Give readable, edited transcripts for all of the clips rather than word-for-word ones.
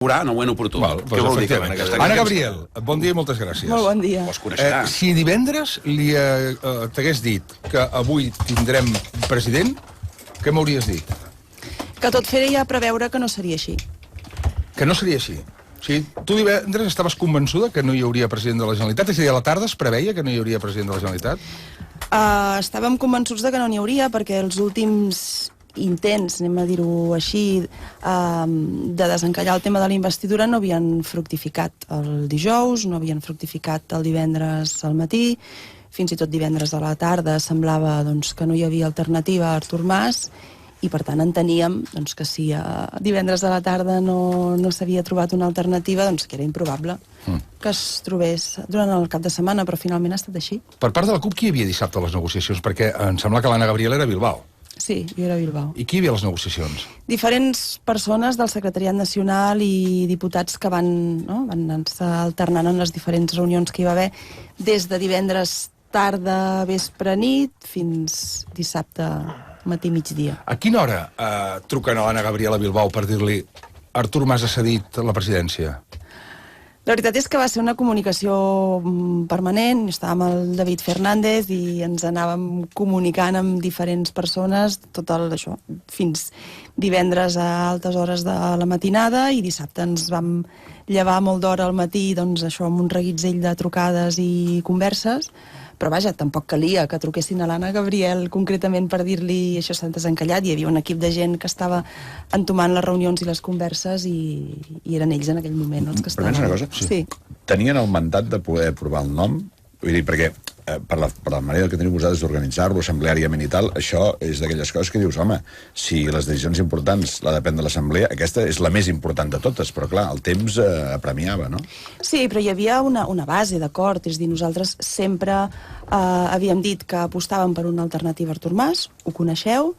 en el moment oportú. Què vol dir? Anna Gabriel, bon dia i moltes gràcies. Molt bon dia. Si divendres li t'hagués dit que avui tindrem president, què m'hauries dit? Que tot feia preveure que no seria així. Que no seria així. O sigui, tu divendres estaves convençuda que no hi hauria president de la Generalitat? És a dir, a la tarda es preveia que no hi hauria president de la Generalitat? Estàvem convençuts de que no n'hi hauria perquè els últims intents, anem a dir-ho així, de desencallar el tema de la investidura no havien fructificat el dijous, no havien fructificat el divendres al matí, fins i tot divendres a la tarda semblava que no hi havia alternativa a Artur Mas i per tant enteníem que si divendres a la tarda no s'havia trobat una alternativa, que era improbable que es trobés durant el cap de setmana, però finalment ha estat així. Per part de la CUP, qui hi havia dissabte a les negociacions? Perquè em sembla que l'Anna Gabriel era a Bilbao. Sí, jo era a Bilbao. I qui hi havia a les negociacions? Diferents persones del Secretariat Nacional i diputats que van anar-se alternant en les diferents reunions que hi va haver des de divendres tarda, vespre, nit, fins dissabte matí, migdia. A quina hora truquen a l'Anna Gabriel a Bilbao per dir-li Artur Mas ha cedit la presidència? La veritat és que va ser una comunicació permanent. Estàvem amb el David Fernández i ens anàvem comunicant amb diferents persones tot això, fins divendres a altes hores de la matinada i dissabte ens vam llevar molt d'hora al matí això amb un reguitzell de trucades i converses. Però vaja, tampoc calia que truquessin a l'Anna Gabriel concretament per dir-li això s'ha desencallat. Hi havia un equip de gent que estava entomant les reunions i les converses i eren ells en aquell moment els que estaven... Però una cosa? Sí. Tenien el mandat de poder aprovar el nom? Vull dir, perquè per la manera que teniu vosaltres d'organitzar-lo assembleàriament i tal, això és d'aquelles coses que dius, home, si les decisions importants la depèn de l'assemblea, aquesta és la més important de totes, però clar, el temps apremiava, no? Sí, però hi havia una base d'acord, és a dir, nosaltres sempre havíem dit que apostàvem per una alternativa a Artur Mas, ho coneixeu.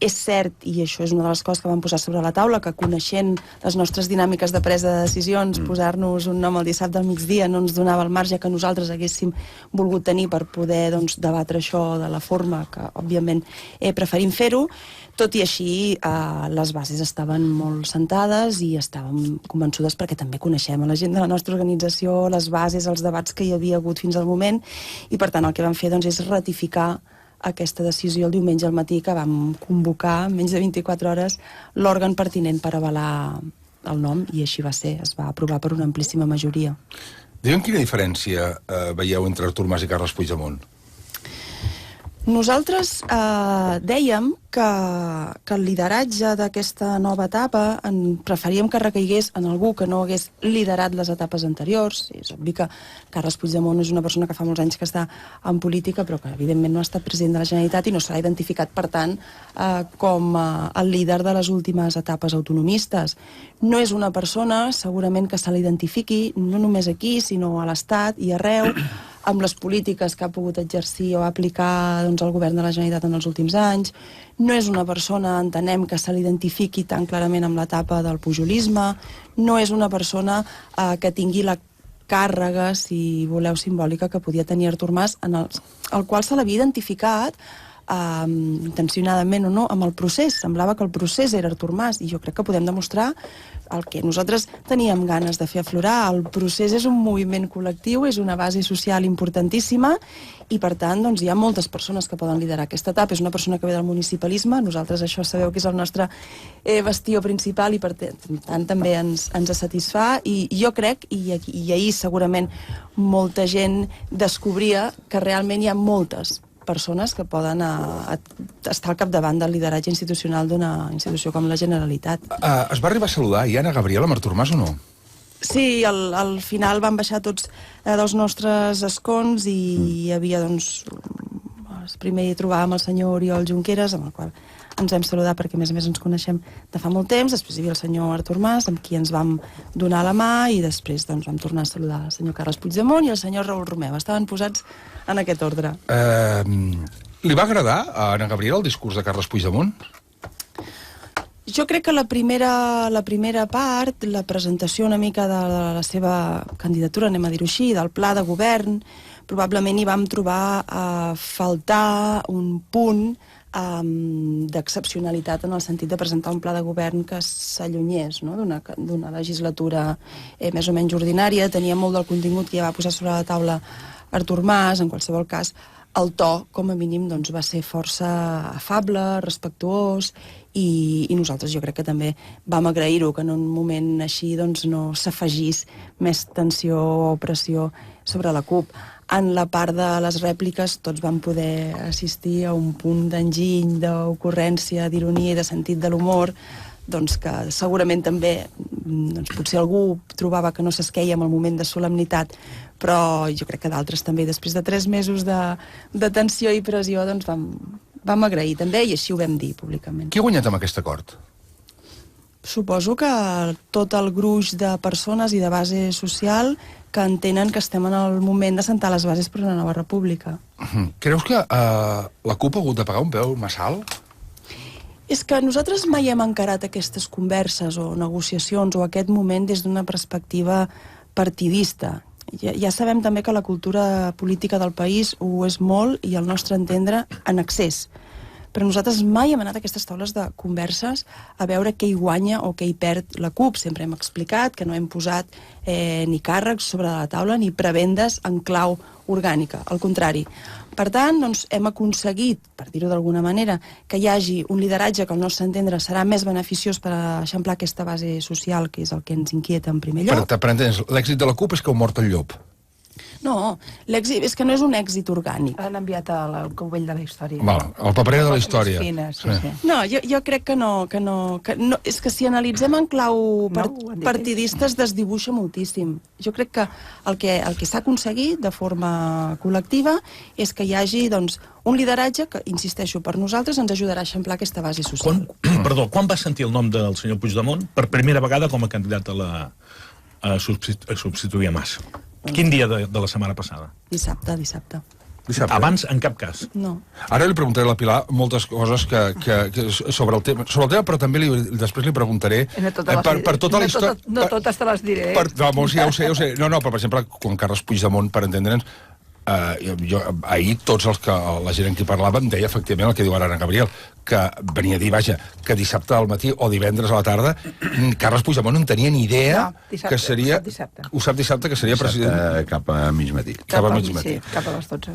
És cert, i això és una de les coses que vam posar sobre la taula, que coneixent les nostres dinàmiques de presa de decisions, posar-nos un nom al dissabte al migdia no ens donava el marge que nosaltres haguéssim volgut tenir per poder debatre això de la forma que, òbviament, preferim fer-ho. Tot i així, les bases estaven molt sentades i estàvem convençudes perquè també coneixem a la gent de la nostra organització, les bases, els debats que hi havia hagut fins al moment, i per tant el que vam fer és ratificar aquesta decisió el diumenge al matí que vam convocar en menys de 24 hores l'òrgan pertinent per avalar el nom i així va ser, es va aprovar per una amplíssima majoria. Digue'm quina diferència veieu entre Artur Mas i Carles Puigdemont? Nosaltres dèiem que el lideratge d'aquesta nova etapa preferíem que recaigués en algú que no hagués liderat les etapes anteriors. És obvi que Carles Puigdemont és una persona que fa molts anys que està en política, però que evidentment no ha estat president de la Generalitat i no s'ha identificat, per tant, com el líder de les últimes etapes autonomistes. No és una persona, segurament, que se l'identifiqui, no només aquí, sinó a l'Estat i arreu, amb les polítiques que ha pogut exercir o aplicar el govern de la Generalitat en els últims anys. No és una persona, entenem, que se l'identifiqui tan clarament amb l'etapa del pujolisme. No és una persona que tingui la càrrega, si voleu, simbòlica que podia tenir Artur Mas, el qual se l'havia identificat intencionadament o no, amb el procés. Semblava que el procés era Artur Mas i jo crec que podem demostrar el que nosaltres teníem ganes de fer aflorar. El procés és un moviment col·lectiu, és una base social importantíssima i per tant hi ha moltes persones que poden liderar aquesta etapa. És una persona que ve del municipalisme, nosaltres això sabeu que és el nostre bastió principal i per tant també ens satisfà i jo crec, i ahir segurament molta gent descobria que realment hi ha moltes persones que poden estar al capdavant del lideratge institucional d'una institució com la Generalitat. Es va arribar a saludar i Anna Gabriel amb Artur Mas o no? Sí, al final van baixar tots dels nostres escons i hi havia, primer trobàvem el senyor Oriol Junqueras, amb el qual ens vam saludar perquè a més ens coneixem de fa molt temps, després hi havia el senyor Artur Mas, amb qui ens vam donar la mà i després vam tornar a saludar el senyor Carles Puigdemont i el senyor Raül Romeva. Estaven posats en aquest ordre. Li va agradar a Anna Gabriel el discurs de Carles Puigdemont? Jo crec que la primera part, la presentació una mica de la seva candidatura, anem a dir-ho així, del pla de govern, probablement hi vam trobar a faltar un punt d'excepcionalitat en el sentit de presentar un pla de govern que s'allunyés, no?, d'una legislatura més o menys ordinària. Tenia molt del contingut que ja va posar sobre la taula Artur Mas. En qualsevol cas, el to, com a mínim, doncs, va ser força afable, respectuós, i nosaltres jo crec que també vam agrair-ho, que en un moment així doncs, no s'afegís més tensió o pressió sobre la CUP. En la part de les rèpliques tots vam poder assistir a un punt d'enginy, d'ocurrència, d'ironia i de sentit de l'humor, doncs que segurament també potser algú trobava que no s'esqueia en el moment de solemnitat, però jo crec que d'altres també, després de 3 mesos de tensió i pressió, doncs vam agrair també, i així ho vam dir públicament. Qui ha guanyat amb aquest acord? Suposo que tot el gruix de persones i de base social que entenen que estem en el moment de sentar les bases per una nova república. Creus que la CUP ha hagut de pagar un preu massa alt? És que nosaltres mai hem encarat aquestes converses o negociacions o aquest moment des d'una perspectiva partidista. Ja sabem també que la cultura política del país ho és molt i al nostre entendre en excés. Però nosaltres mai hem anat a aquestes taules de converses a veure què hi guanya o què hi perd la CUP. Sempre hem explicat que no hem posat ni càrrecs sobre la taula ni prebendes en clau orgànica. Al contrari. Per tant, doncs, hem aconseguit, per dir-ho d'alguna manera, que hi hagi un lideratge que al nostre entendre serà més beneficiós per eixamplar aquesta base social, que és el que ens inquieta en primer lloc. Per entendre's, l'èxit de la CUP és que ha mort el llop. No, l'èxit és que no és un èxit orgànic. Han enviat al cubell de la història. Val, el paper de la història. Sí. No, jo crec que no. És que si analitzem en clau partidista es desdibuixa moltíssim. Jo crec que el que s'ha aconseguit de forma col·lectiva és que hi hagi doncs, un lideratge que, insisteixo, per nosaltres ens ajudarà a eixamplar aquesta base social. Quan va sentir el nom del senyor Puigdemont per primera vegada com a candidat a substituir a Mas? Quin dia de la setmana passada? Dissabte. Abans, en cap cas. No. Ara li preguntaré a la Pilar moltes coses sobre el tema, però també després li preguntaré per tota la història... No totes te les diré. Ja ho sé. No, però per exemple, quan Carles Puigdemont, per entendre'ns, ahir tots la gent amb qui parlava em deia efectivament el que diu ara Ana Gabriel, que venia a dir, vaja, que dissabte al matí o divendres a la tarda Carles Puigdemont no en tenia ni idea que seria... Ho sap dissabte, que seria president... Cap a mig matí. Cap a les 12.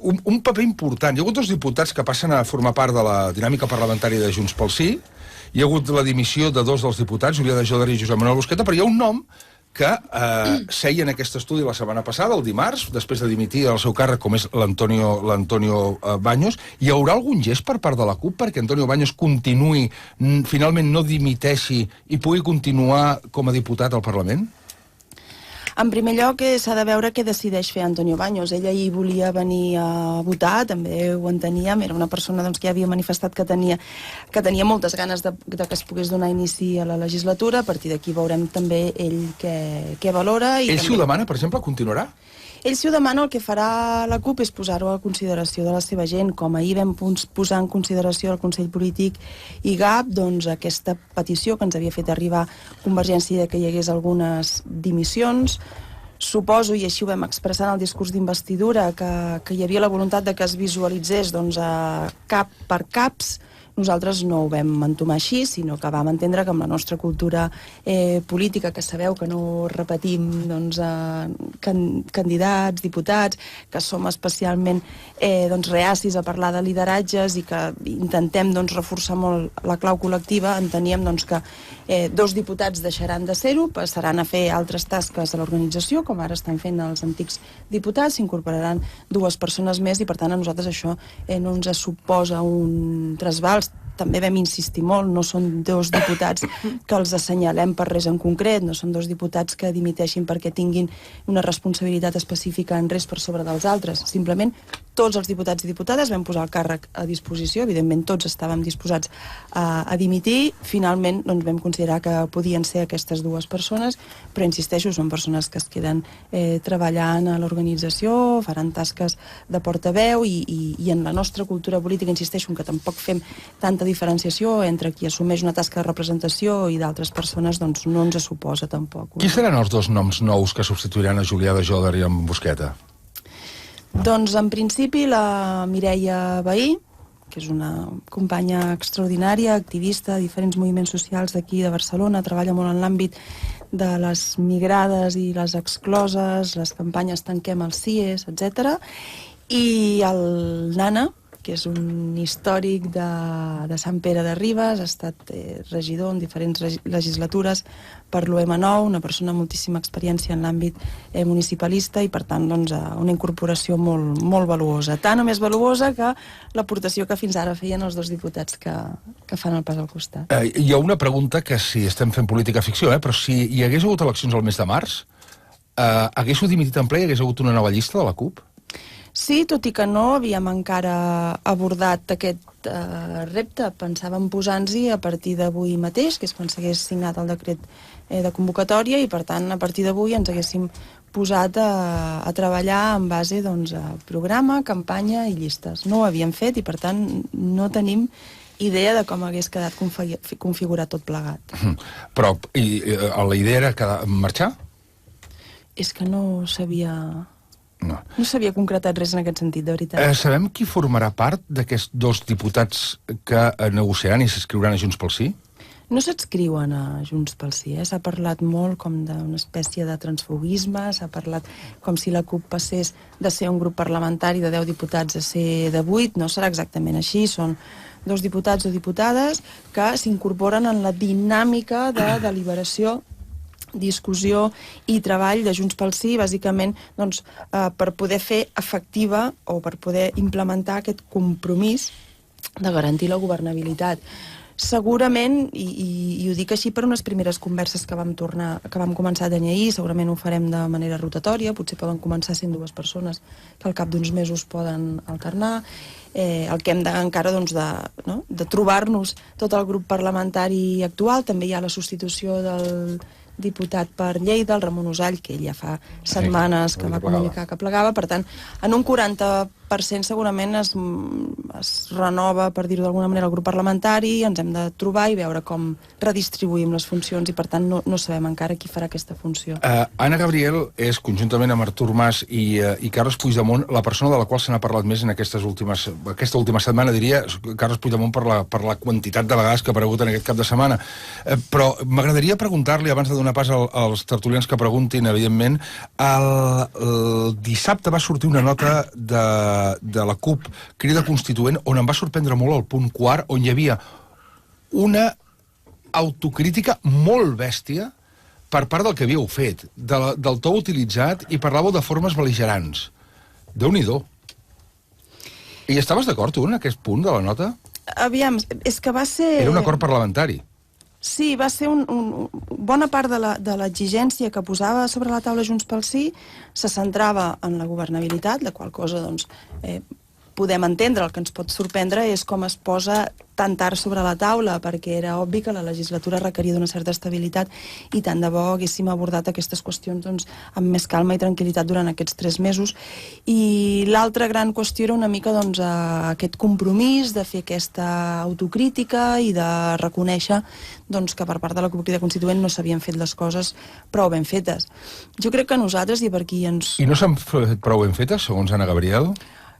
Un paper important. Hi ha hagut 2 diputats que passen a formar part de la dinàmica parlamentària de Junts pel Sí. Hi ha hagut la dimissió de 2 dels diputats, Julià de Jòdar i Josep Manuel Busqueta, però hi ha un nom que seia en aquest estudi la setmana passada, el dimarts, després de dimitir del seu càrrec, com és l'Antonio Baños. Hi haurà algun gest per part de la CUP perquè Antonio Baños continuï, finalment no dimiteixi i pugui continuar com a diputat al Parlament? En primer lloc, s'ha de veure què decideix fer Antonio Baños. Ell ahir volia venir a votar, també ho enteníem, era una persona doncs, que ja havia manifestat que tenia moltes ganes de que es pogués donar inici a la legislatura. A partir d'aquí veurem també ell què valora. Ell, si ho demana, per exemple, continuarà? Ell, si ho demana, el que farà la CUP és posar-ho a consideració de la seva gent. Com ahir vam posar en consideració el Consell Polític i GAP, doncs aquesta petició que ens havia fet arribar Convergència de que hi hagués algunes dimissions. Suposo, i així ho vam expressar en el discurs d'investidura, que hi havia la voluntat de que es visualitzés doncs, cap per caps. Nosaltres no ho vam entomar així, sinó que vam entendre que amb la nostra cultura política, que sabeu que no repetim doncs, candidats, diputats, que som especialment reacis a parlar de lideratges i que intentem doncs, reforçar molt la clau col·lectiva, enteníem doncs, que 2 diputats deixaran de ser-ho, passaran a fer altres tasques a l'organització, com ara estan fent els antics diputats, s'incorporaran 2 persones més i per tant a nosaltres això no ens suposa un trasbals. També vam insistir molt, no són 2 diputats que els assenyalem per res en concret, no són 2 diputats que dimiteixin perquè tinguin una responsabilitat específica en res per sobre dels altres. Simplement tots els diputats i diputades vam posar el càrrec a disposició, evidentment tots estàvem disposats a dimitir, finalment doncs, vam considerar que podien ser aquestes 2 persones, però insisteixo, són persones que es queden treballant a l'organització, faran tasques de portaveu i en la nostra cultura política, insisteixo, que tampoc fem tanta diferenciació entre qui assumeix una tasca de representació i d'altres persones, doncs no ens suposa tampoc. Qui seran els 2 noms nous que substituiran a Julià de Jòdar i en Busqueta? Doncs en principi la Mireia Vehí, que és una companya extraordinària, activista de diferents moviments socials d'aquí de Barcelona, treballa molt en l'àmbit de les migrades i les excloses, les campanyes Tanquem els CIES, etc. I el Nana, que és un històric de Sant Pere de Ribes, ha estat regidor en diferents legislatures per l'UM9, una persona amb moltíssima experiència en l'àmbit municipalista i, per tant, doncs, una incorporació molt, molt valuosa. Tant o més valuosa que l'aportació que fins ara feien els dos diputats que fan el pas al costat. Hi ha una pregunta que si estem fent política ficció, però si hi hagués hagut eleccions al mes de març, haguéssiu dimitit en ple i hagués hagut una nova llista de la CUP? Sí, tot i que no havíem encara abordat aquest repte. Pensàvem posar-nos-hi a partir d'avui mateix, que és quan s'hagués signat el decret de convocatòria, i per tant a partir d'avui ens haguéssim posat a treballar en base a programa, campanya i llistes. No ho havíem fet i per tant no tenim idea de com hagués quedat configurat tot plegat. Però la idea era marxar? És que no s'havia... No s'havia concretat res en aquest sentit, de veritat. Sabem qui formarà part d'aquests dos diputats que negociaran i s'escriuran a Junts pel Sí? No s'adscriuen a Junts pel Sí, S'ha parlat molt com d'una espècie de transfugisme, s'ha parlat com si la CUP passés de ser un grup parlamentari de 10 diputats a ser de 8, no serà exactament així, són 2 diputats o diputades que s'incorporen en la dinàmica de deliberació, discussió i treball de Junts pel Sí, bàsicament per poder fer efectiva o per poder implementar aquest compromís de garantir la governabilitat. Segurament, i ho dic així per unes primeres converses que vam començar a tenir ahir, segurament ho farem de manera rotatòria, potser poden començar sent 2 persones que al cap d'uns mesos poden alternar. El que hem encara de trobar-nos tot el grup parlamentari actual. També hi ha la substitució del diputat per Lleida, el Ramon Usall, que ell ja fa setmanes que va comunicar que plegava. Per tant, en un 40% segurament es renova, per dir-ho d'alguna manera, el grup parlamentari, ens hem de trobar i veure com redistribuïm les funcions i, per tant, no sabem encara qui farà aquesta funció. Anna Gabriel és, conjuntament amb Artur Mas i Carles Puigdemont, la persona de la qual se n'ha parlat més en aquesta última setmana, diria, Carles Puigdemont per la quantitat de vegades que ha aparegut en aquest cap de setmana. Però m'agradaria preguntar-li, abans de donar pas als tertulians que preguntin, evidentment, el dissabte va sortir una nota de la CUP Crida Constituent on em va sorprendre molt el punt 4, on hi havia una autocrítica molt bèstia per part del que havíeu fet, del to utilitzat, i parlàveu de formes bel·ligerants. Déu-n'hi-do. I estaves d'acord, tu, en aquest punt de la nota? Aviam, és que va ser... Era un acord parlamentari. Sí, va ser bona part de l'exigència que posava sobre la taula Junts pel Sí se centrava en la governabilitat, la qual cosa, podem entendre. El que ens pot sorprendre és com es posa tan tard sobre la taula, perquè era obvi que la legislatura requeria d'una certa estabilitat i tant de bo haguéssim abordat aquestes qüestions amb més calma i tranquil·litat durant aquests 3 mesos. I l'altra gran qüestió era una mica aquest compromís de fer aquesta autocrítica i de reconèixer que per part de la CUP Crida Constituent no s'havien fet les coses prou ben fetes. Jo crec que nosaltres, i per aquí ens... I no s'han fet prou ben fetes, segons Anna Gabriel?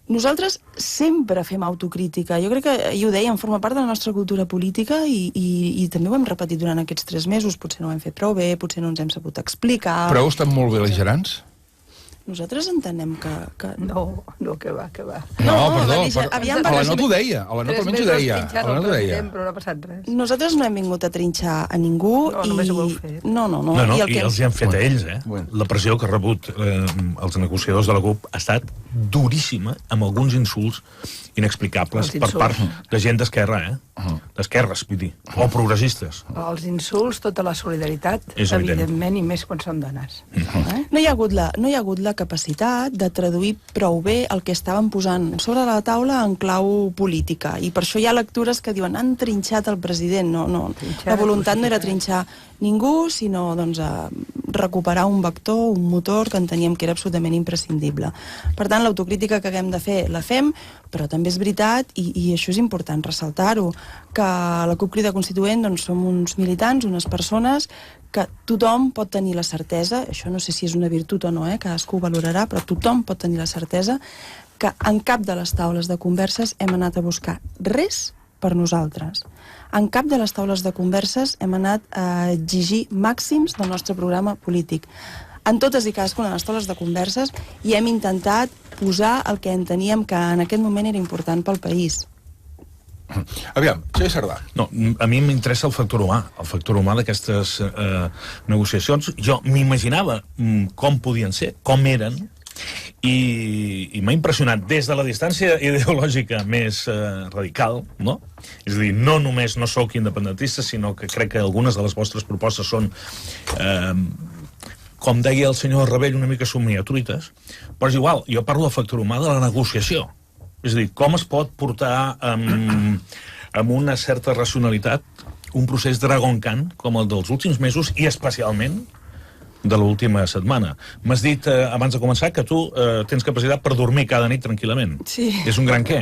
Nosaltres sempre fem autocrítica. Jo crec que, i ho dèiem, forma part de la nostra cultura política i també ho hem repetit durant aquests 3 mesos. Potser no ho hem fet prou bé, potser no ens hem sabut explicar... Però heu estat molt bel·ligerants? Nosaltres entenem que... No, que va. No, perdó, a la nota ho deia, a la nota almenys ho deia. Però no ha passat res. Nosaltres no hem vingut a trinxar a ningú. No, només ho heu fet. No. I els hi han fet a ells, La pressió que ha rebut els negociadors de la CUP ha estat duríssima, amb alguns insults inexplicables per part de gent d'esquerra, d'esquerres, vull dir, o progressistes. Els insults, tota la solidaritat, evidentment, i més quan són dones. No hi ha hagut la capacitat de traduir prou bé el que estaven posant sobre la taula en clau política, i per això hi ha lectures que diuen han trinxat el president. No, la voluntat no era trinxar ningú, sinó recuperar un vector, un motor que enteníem que era absolutament imprescindible. Per tant, l'autocrítica que haguem de fer la fem, però també és veritat, i això és important ressaltar-ho, que a la CUP Crida Constituent doncs, som uns militants, unes persones que tothom pot tenir la certesa, això no sé si és una virtut o no, cadascú ho valorarà, però tothom pot tenir la certesa que en cap de les taules de converses hem anat a buscar res per nosaltres. En cap de les taules de converses hem anat a exigir màxims del nostre programa polític. En totes i cadascuna de les taules de converses hi hem intentat posar el que enteníem que en aquest moment era important pel país. Aviam, Xavier Sardà. No, a mi m'interessa el factor humà d'aquestes negociacions. Jo m'imaginava com podien ser, com eren, i m'ha impressionat des de la distància ideològica més radical, no? És a dir, no només no sóc independentista, sinó que crec que algunes de les vostres propostes són, com deia el senyor Rebell, una mica somniatruites, però és igual, jo parlo del factor humà de la negociació. És a dir, com es pot portar amb una certa racionalitat un procés Dragon Khan com el dels últims mesos i especialment de l'última setmana. M'has dit abans de començar que tu tens capacitat per dormir cada nit tranquil·lament. Sí. És un gran què.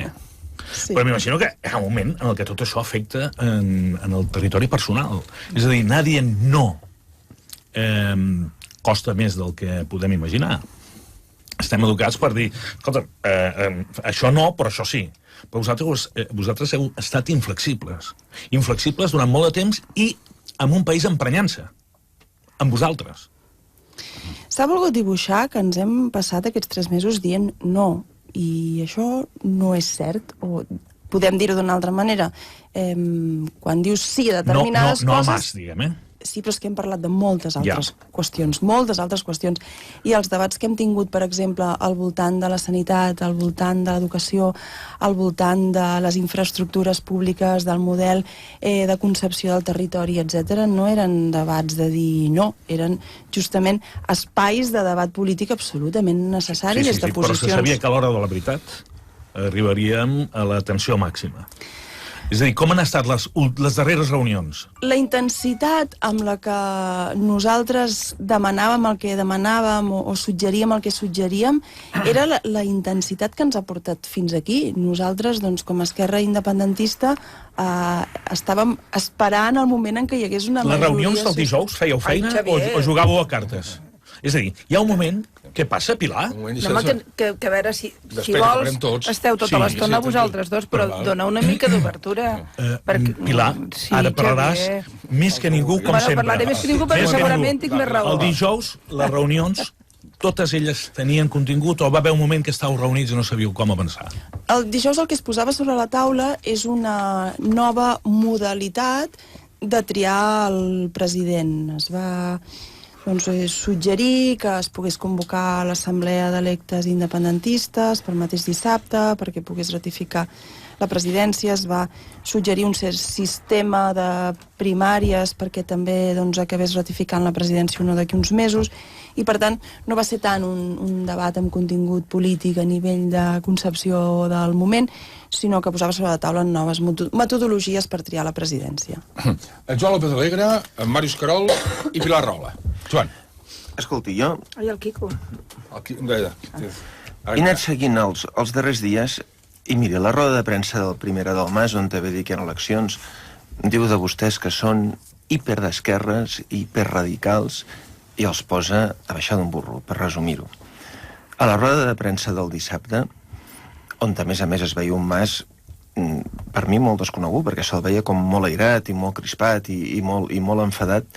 Sí. Però m'imagino que hi ha un moment en què tot això afecta en el territori personal. És a dir, anar dient no costa més del que podem imaginar. Estem educats per dir, escolta, això no, però això sí. Però vosaltres heu estat inflexibles. Inflexibles durant molt de temps i en un país emprenyant-se. Amb vosaltres. S'ha volgut dibuixar que ens hem passat aquests 3 mesos dient no, i això no és cert, o podem dir-ho d'una altra manera. Quan dius sí a determinades coses... No a mas, diguem, Sí, però és que hem parlat de moltes altres qüestions, moltes altres qüestions. I els debats que hem tingut, per exemple, al voltant de la sanitat, al voltant de l'educació, al voltant de les infraestructures públiques, del model de concepció del territori, etc., no eren debats de dir no, eren justament espais de debat polític absolutament necessaris des de posicions... Però se sabia que a l'hora de la veritat arribaríem a la tensió màxima. És a dir, com han estat les darreres reunions? La intensitat amb la que nosaltres demanàvem el que demanàvem o suggeríem el que suggeríem era la intensitat que ens ha portat fins aquí. Nosaltres, doncs, com a Esquerra Independentista, estàvem esperant el moment en què hi hagués una majoria... Les reunions del dijous fèieu feina o jugàveu a cartes? És a dir, hi ha un moment... Què passa, Pilar? No, que a veure, si vols, esteu tota l'estona vosaltres dos, però dona una mica d'obertura. Pilar, ara parlaràs més que ningú, com sempre. Parlaré més que ningú, perquè segurament tinc més raó. El dijous, les reunions, totes elles tenien contingut, o va haver un moment que estàveu reunits i no sabíeu com avançar? El dijous el que es posava sobre la taula és una nova modalitat de triar el president. Es va... suggerir que es pogués convocar l'assemblea d'electes independentistes pel mateix dissabte perquè pogués ratificar la presidència. Es va suggerir un cert sistema de primàries perquè també acabés ratificant la presidència d'aquí uns mesos, i per tant no va ser tant un debat amb contingut polític a nivell de concepció del moment, sinó que posava sobre la taula noves metodologies per triar la presidència. En Joan López Alegre, en Màrius Carol i Pilar Rahola. Joan. Escolti, jo... Ai, el Quico. He anat seguint els darrers dies i miri, la roda de premsa del Primera del Mas, on també dic que hi ha eleccions, diu de vostès que són hiperdesquerres, hiperradicals, i els posa a baixar d'un burro, per resumir-ho. A la roda de premsa del dissabte, on a més es veia un Mas, per mi molt desconegut, perquè se'l veia com molt airat i molt crispat i molt enfadat,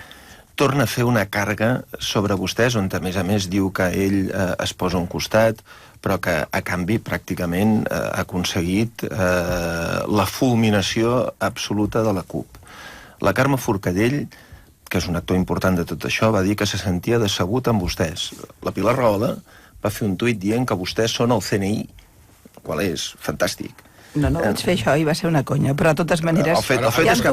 torna a fer una càrrega sobre vostès, on a més diu que ell es posa a un costat, però que a canvi pràcticament ha aconseguit la fulminació absoluta de la CUP. La Carme Forcadell, que és un actor important de tot això, va dir que se sentia decebut amb vostès. La Pilar Rahola va fer un tuit dient que vostès són el CNI, qual és fantàstic. No vaig fer això i va ser una conya, però de totes maneres... El fet és que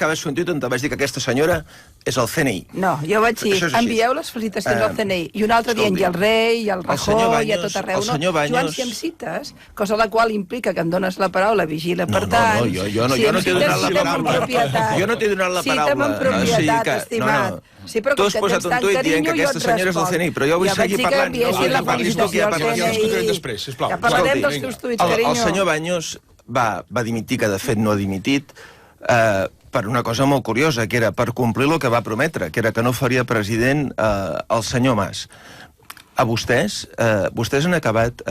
vas fer un tuit on te vaig dir que aquesta senyora és el CNI. No, jo vaig dir, envieu les felicitacions al CNI, i un altre dient, i al rei, i al Rajoy, i a tot arreu. Joan, si em cites, cosa la qual implica que em dones la paraula, vigila, per tant... No, jo no t'he donat la paraula. Jo no t'he donat la paraula. Cita'm en propietat, estimat. Sí, però tu has posat un tuit dient que aquesta senyora és del CNI, però jo vull seguir parlant. Ja vaig dir que Ja discutirem després, sisplau. Ja parlarem dels teus tuits, carinyo. El senyor Baños va dimitir, que de fet no ha dimitit, per una cosa molt curiosa, que era per complir el que va prometre, que era que no faria president el senyor Mas. A vostès han acabat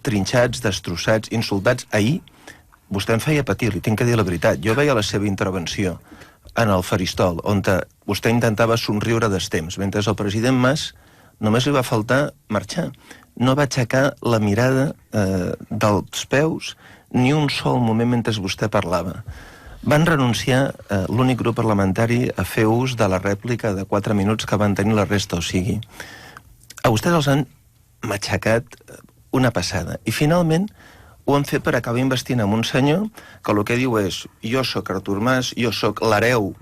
trinxats, destrossats, insultats. Ahir, vostè em feia patir, li tinc que dir la veritat. Jo veia la seva intervenció en el faristol, on vostè intentava somriure d'estemps, mentre el president Mas només li va faltar marxar. No va aixecar la mirada dels peus ni un sol moment mentre vostè parlava. Van renunciar l'únic grup parlamentari a fer ús de la rèplica de 4 minuts que van tenir la resta, o sigui, a vostès els han matxacat una passada. I finalment ho han fet per acabar investint amb un senyor que el que diu és: jo sóc Artur Mas, jo sóc l'hereu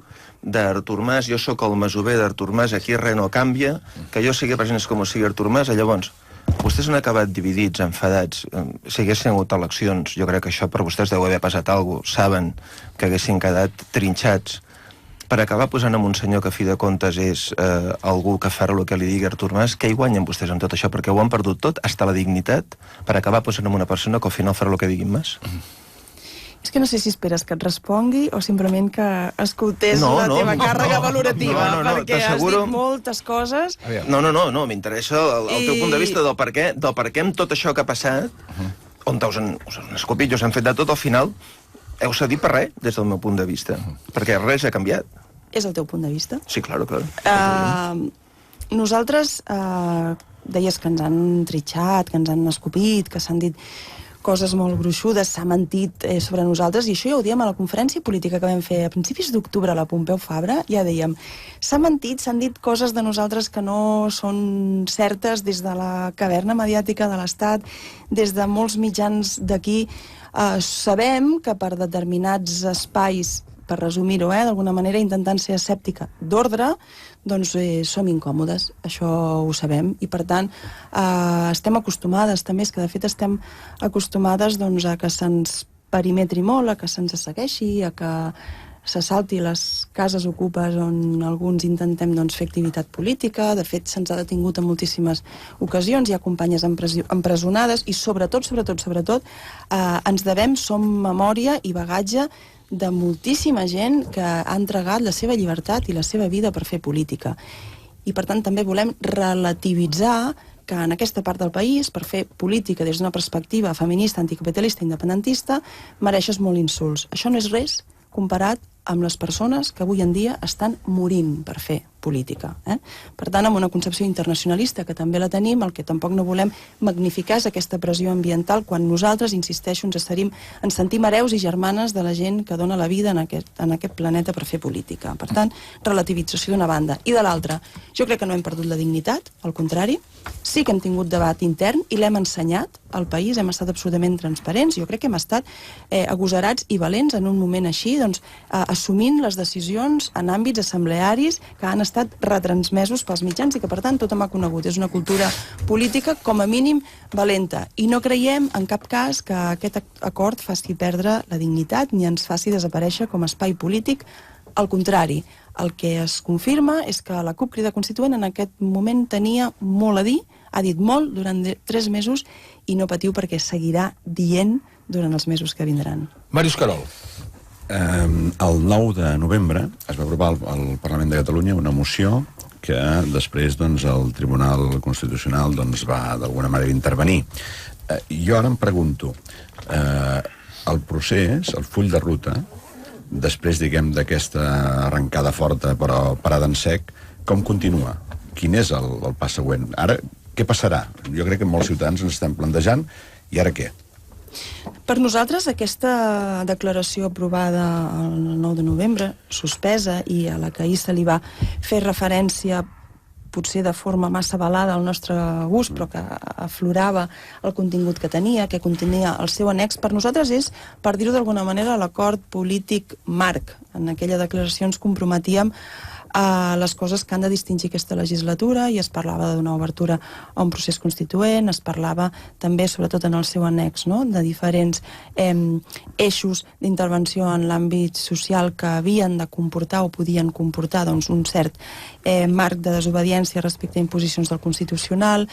d'Artur Mas, jo sóc el masover d'Artur Mas, aquí res no canvia, que jo sigui president com sigui Artur Mas. Llavors, vostès han acabat dividits, enfadats. Si haguessin hagut eleccions, jo crec que això per vostès deu haver passat alguna cosa. Saben que haguessin quedat trinxats per acabar posant amb un senyor que, a fi de comptes, és algú que farà el que li digui Artur Mas. Què hi guanyen vostès amb tot això? Perquè ho han perdut tot, hasta la dignitat, per acabar posant amb una persona que al final farà el que digui Mas. És que no sé si esperes que et respongui o simplement que escoltés la teva càrrega valorativa, perquè has dit moltes coses. No, m'interessa el teu punt de vista del per què amb tot això que ha passat, on us han escopit i us han fet de tot, al final heu cedit per res, des del meu punt de vista, perquè res ha canviat. És el teu punt de vista? Sí, claro. Nosaltres, deies que ens han tritxat, que ens han escopit, que s'han dit coses molt gruixudes, s'ha mentit sobre nosaltres, i això ja ho dèiem a la conferència política que vam fer a principis d'octubre a la Pompeu Fabra, ja dèiem, s'ha mentit, s'han dit coses de nosaltres que no són certes des de la caverna mediàtica de l'Estat, des de molts mitjans d'aquí. Sabem que per determinats espais, per resumir-ho, d'alguna manera, intentant ser escèptica d'ordre, doncs som incòmodes, això ho sabem, i per tant estem acostumades, també és que de fet estem acostumades a que se'ns perimetri molt, a que se'ns segueixi, a que s'assalti les cases ocupes on alguns intentem fer activitat política. De fet, se'ns ha detingut en moltíssimes ocasions, hi ha companyes empresonades, i sobretot, ens devem, som memòria i bagatge de moltíssima gent que ha entregat la seva llibertat i la seva vida per fer política. I per tant també volem relativitzar que en aquesta part del país, per fer política des d'una perspectiva feminista, anticapitalista, independentista, mereixes molt insults. Això no és res comparat amb les persones que avui en dia estan morint per fer política. Per tant, amb una concepció internacionalista, que també la tenim, el que tampoc no volem magnificar és aquesta pressió ambiental quan nosaltres, insisteixo, ens sentim hereus i germanes de la gent que dona la vida en aquest planeta per fer política. Per tant, relativització d'una banda. I de l'altra, jo crec que no hem perdut la dignitat, al contrari, sí que hem tingut debat intern i l'hem ensenyat al país, hem estat absolutament transparents, jo crec que hem estat agosarats i valents en un moment així, assumint les decisions en àmbits assemblearis que han estat retransmesos pels mitjans i que, per tant, tothom ha conegut. És una cultura política, com a mínim, valenta. I no creiem, en cap cas, que aquest acord faci perdre la dignitat ni ens faci desaparèixer com a espai polític. Al contrari, el que es confirma és que la CUP Crida Constituent en aquest moment tenia molt a dir, ha dit molt durant 3 mesos i no patiu perquè seguirà dient durant els mesos que vindran. Màrius Carol. El 9 de novembre es va aprovar al Parlament de Catalunya una moció que després el Tribunal Constitucional va d'alguna manera intervenir. Jo ara em pregunto, el procés, el full de ruta, després, d'aquesta arrencada forta però parada en sec, com continua? Quin és el pas següent? Ara, què passarà? Jo crec que molts ciutadans ens estan plantejant, i ara què? Per nosaltres, aquesta declaració aprovada el 9 de novembre, suspesa, i a la que ahir se li va fer referència potser de forma massa velada al nostre gust, però que aflorava el contingut que tenia, que contenia el seu annex, per nosaltres és, per dir-ho d'alguna manera, l'acord polític marc. En aquella declaració ens comprometíem les coses que han de distingir aquesta legislatura, i es parlava d'una obertura a un procés constituent, es parlava també, sobretot en el seu annex, no?, de diferents eixos d'intervenció en l'àmbit social que havien de comportar o podien comportar doncs, un cert marc de desobediència respecte a imposicions del Constitucional.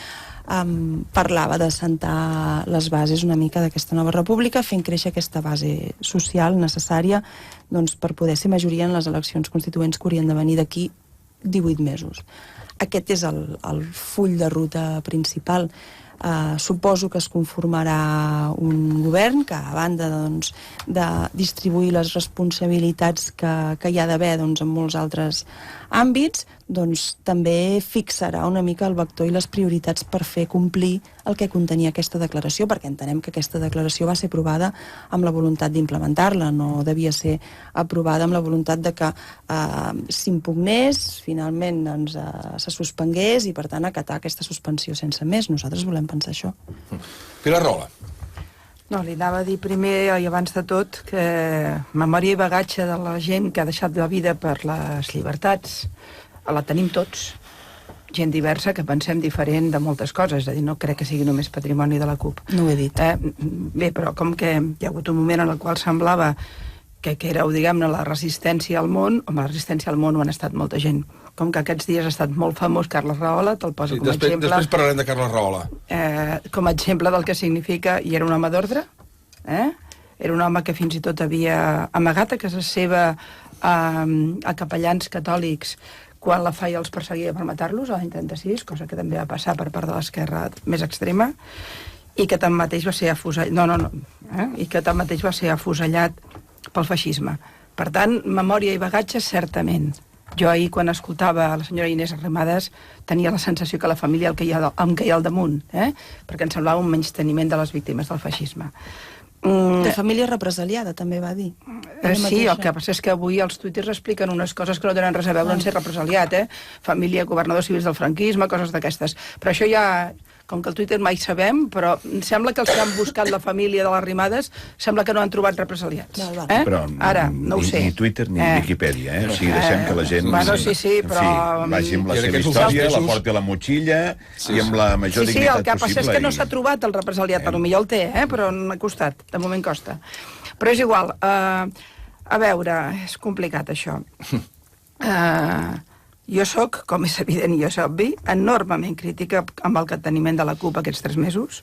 Parlava de sentar les bases una mica d'aquesta nova república, fent créixer aquesta base social necessària doncs, per poder ser majoria en les eleccions constituents que haurien de venir d'aquí 18 mesos. Aquest és el full de ruta principal. Suposo que es conformarà un govern que, a banda doncs, de distribuir les responsabilitats que hi ha d'haver doncs, en molts altres àmbits, doncs, també fixarà una mica el vector i les prioritats per fer complir el que contenia aquesta declaració, perquè entenem que aquesta declaració va ser aprovada amb la voluntat d'implementar-la, no devia ser aprovada amb la voluntat de que s'impugnés, finalment doncs, se suspengués i, per tant, acatar aquesta suspensió sense més. Nosaltres volem pensar això. Pilar Rahola. No, li anava a dir primer i abans de tot que memòria i bagatge de la gent que ha deixat la vida per les llibertats la tenim tots. Gent diversa que pensem diferent de moltes coses, és a dir, no crec que sigui només patrimoni de la CUP. No ho he dit. Bé, però com que hi ha hagut un moment en el qual semblava que éreu, diguem-ne, la resistència al món, home, la resistència al món ho han estat molta gent. Com que aquests dies ha estat molt famós Carles Rahola, te'l poso com a exemple. Després parlarem de Carles Rahola. Com a exemple del que significa, i era un home d'ordre, era un home que fins i tot havia amagat a casa seva a capellans catòlics quan la FAI els perseguia per matar-los, l'any 36, cosa que també va passar per part de l'esquerra més extrema, i que tanmateix va ser afusellat, i que tanmateix va ser afusellat pel feixisme. Per tant, memòria i bagatge, certament. Jo ahir, quan escoltava la senyora Inés Arrimadas, tenia la sensació que la família em queia al damunt, perquè em semblava un menysteniment de les víctimes del feixisme. De família represaliada, també va dir. Sí, el que passa és que avui els tuiters expliquen unes coses que no tenen res a veure en ser represaliat, família, governadors civils del franquisme, coses d'aquestes. Però això ja, com que el Twitter mai sabem, però sembla que els que han buscat la família de les Arrimadas sembla que no han trobat represaliats. Però ara, no ho sé. Ni Twitter ni Wikipedia, O sigui, deixem que la gent... Bueno, sí, però... vagi amb la seva història, la porti a la motxilla i amb la major dignitat possible. Sí, el que passa és que no s'ha trobat el represaliat, potser el té, però m'ha costat, de moment costa. Però és igual, a veure, és complicat això. Jo sóc, com és evident i és obvi, enormement crítica amb el capteniment de la CUP aquests 3 mesos.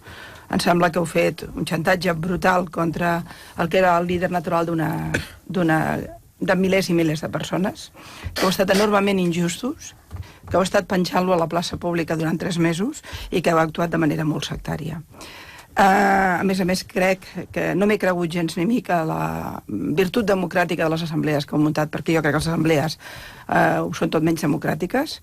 Em sembla que heu fet un xantatge brutal contra el que era el líder natural de milers i milers de persones, que heu estat enormement injustos, que heu estat penjant-lo a la plaça pública durant 3 mesos i que heu actuat de manera molt sectària. A més, crec que no m'he cregut gens ni mica la virtut democràtica de les assemblees que heu muntat, perquè jo crec que les assemblees ho són tot menys democràtiques.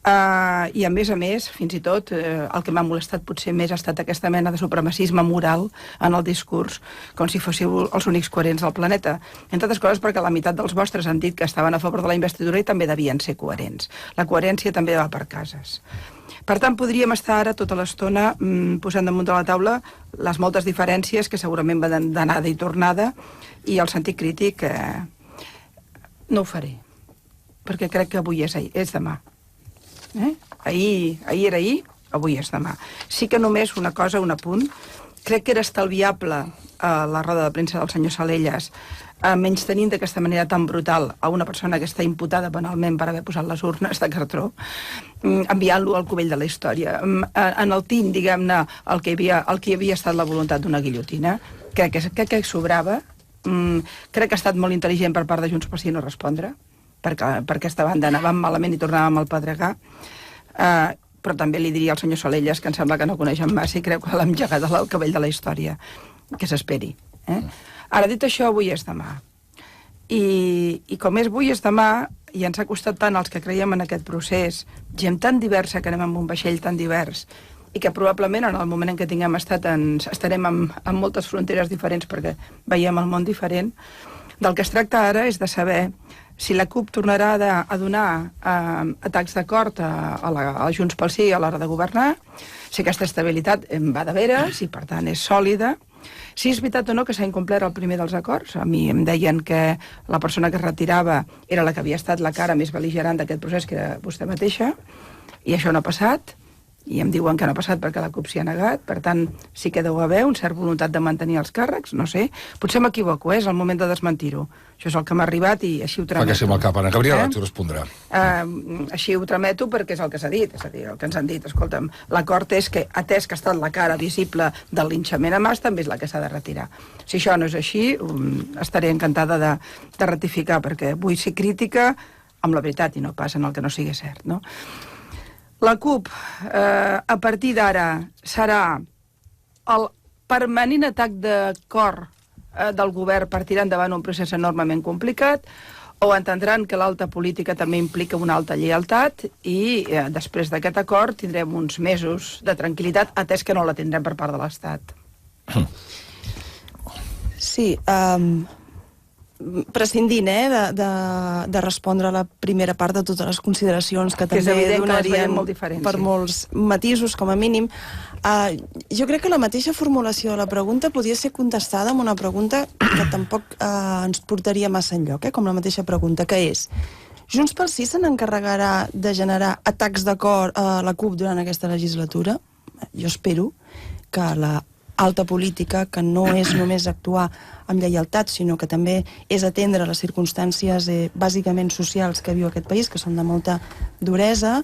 I a més, fins i tot, el que m'ha molestat potser més ha estat aquesta mena de supremacisme moral en el discurs, com si fóssiu els únics coherents del planeta. Entre altres coses perquè la meitat dels vostres han dit que estaven a favor de la investidura i també devien ser coherents. La coherència també va per cases. Per tant, podríem estar ara tota l'estona posant damunt de la taula les moltes diferències que segurament van d'anada i tornada, i el sentit crític no ho faré, perquè crec que avui és demà. Ahir era ahir, avui és demà. Sí que només una cosa, un apunt. Crec que era estalviable la roda de premsa del senyor Salellas, menys tenint d'aquesta manera tan brutal a una persona que està imputada penalment per haver posat les urnes de cartró, enviant-lo al cubell de la història. En el tint, diguem-ne, el que havia estat la voluntat d'una guillotina, crec que sobrava. Crec que ha estat molt intel·ligent per part de Junts pel Sí no respondre, perquè per aquesta banda anàvem malament i tornàvem al pedregar. Però també li diria al senyor Salellas, que em sembla que no coneixem massa i creu que l'hem llegat al cabell de la història, que s'esperi. Ara, dit això, avui és demà. I com és avui és demà, i ens ha costat tant als que creiem en aquest procés, gent tan diversa, que anem amb un vaixell tan divers, i que probablement en el moment en què tinguem estat estarem en moltes fronteres diferents perquè veiem el món diferent, del que es tracta ara és de saber si la CUP tornarà a donar atacs d'acord a Junts pel Sí a l'hora de governar, si aquesta estabilitat va de veres i per tant és sòlida, Si és veritat o no que s'ha incomplert el primer dels acords. A mi em deien que la persona que es retirava era la que havia estat la cara més bel·ligerant d'aquest procés, que era vostè mateixa, i això no ha passat, i em diuen que no ha passat perquè la CUP s'hi ha negat. Per tant, sí que deu haver un cert voluntat de mantenir els càrrecs, no sé. Potser m'equivoco, és el moment de desmentir-ho. Això és el que m'ha arribat i així ho trameto. Fa que el cap, Anna Gabriela, t'ho respondrà. Així ho trameto perquè és el que s'ha dit, és a dir, el que ens han dit. Escolta'm, l'acord és que, atès que ha estat la cara visible del linxament a Mas, també és la que s'ha de retirar. Si això no és així, estaré encantada de ratificar, perquè vull ser crítica amb la veritat i no pas en el que no sigui cert, no? La CUP, a partir d'ara, serà el permanent atac de cor del govern per tirar endavant un procés enormement complicat, o entendran que l'alta política també implica una alta lleialtat i després d'aquest acord tindrem uns mesos de tranquil·litat, atès que no la tindrem per part de l'Estat. Sí, prescindint de respondre a la primera part de totes les consideracions que també donarien per molts matisos, com a mínim, jo crec que la mateixa formulació de la pregunta podria ser contestada amb una pregunta que tampoc ens portaria massa enlloc, com la mateixa pregunta, que és: Junts pel Sí se n'encarregarà de generar atacs de cor a la CUP durant aquesta legislatura? Jo espero que la alta política, que no és només actuar amb lleialtat, sinó que també és atendre les circumstàncies bàsicament socials que viu aquest país, que són de molta duresa,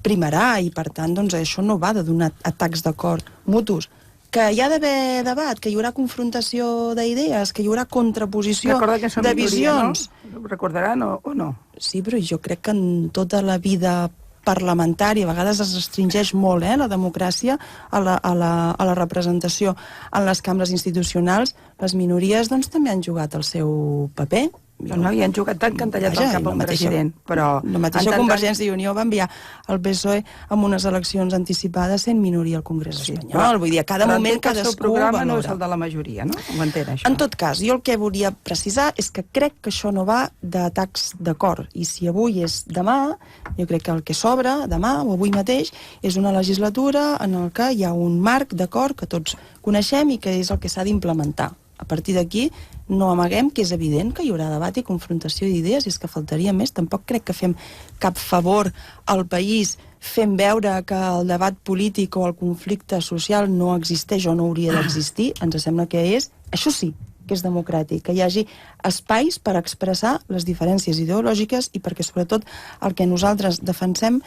primarà, i per tant això no va de donar atacs d'acord mutus. Que hi ha d'haver debat, que hi haurà confrontació d'idees, que hi haurà contraposició de visions. Ho recordaran o no? Sí, però jo crec que en tota la vida parlamentària, a vegades es restringeix molt la democràcia a la representació en les cambres institucionals. Les minories també han jugat el seu paper. No, i han jugat tant que han tallat el cap a un president. La mateixa Convergència i Unió va enviar el PSOE amb unes eleccions anticipades sent minoria al Congrés espanyol. Vull dir, a cada moment cadascú... El seu programa no és el de la majoria, no? Ho entén, això? En tot cas, jo el que volia precisar és que crec que això no va d'atacs de cor. I si avui és demà, jo crec que el que s'obre demà o avui mateix és una legislatura en el que hi ha un marc d'acord que tots coneixem i que és el que s'ha d'implementar. A partir d'aquí no amaguem que és evident que hi haurà debat i confrontació d'idees, i és que faltaria més. Tampoc crec que fem cap favor al país fent veure que el debat polític o el conflicte social no existeix o no hauria d'existir. Ens sembla que és, això sí, que és democràtic, que hi hagi espais per expressar les diferències ideològiques i perquè, sobretot, el que nosaltres defensem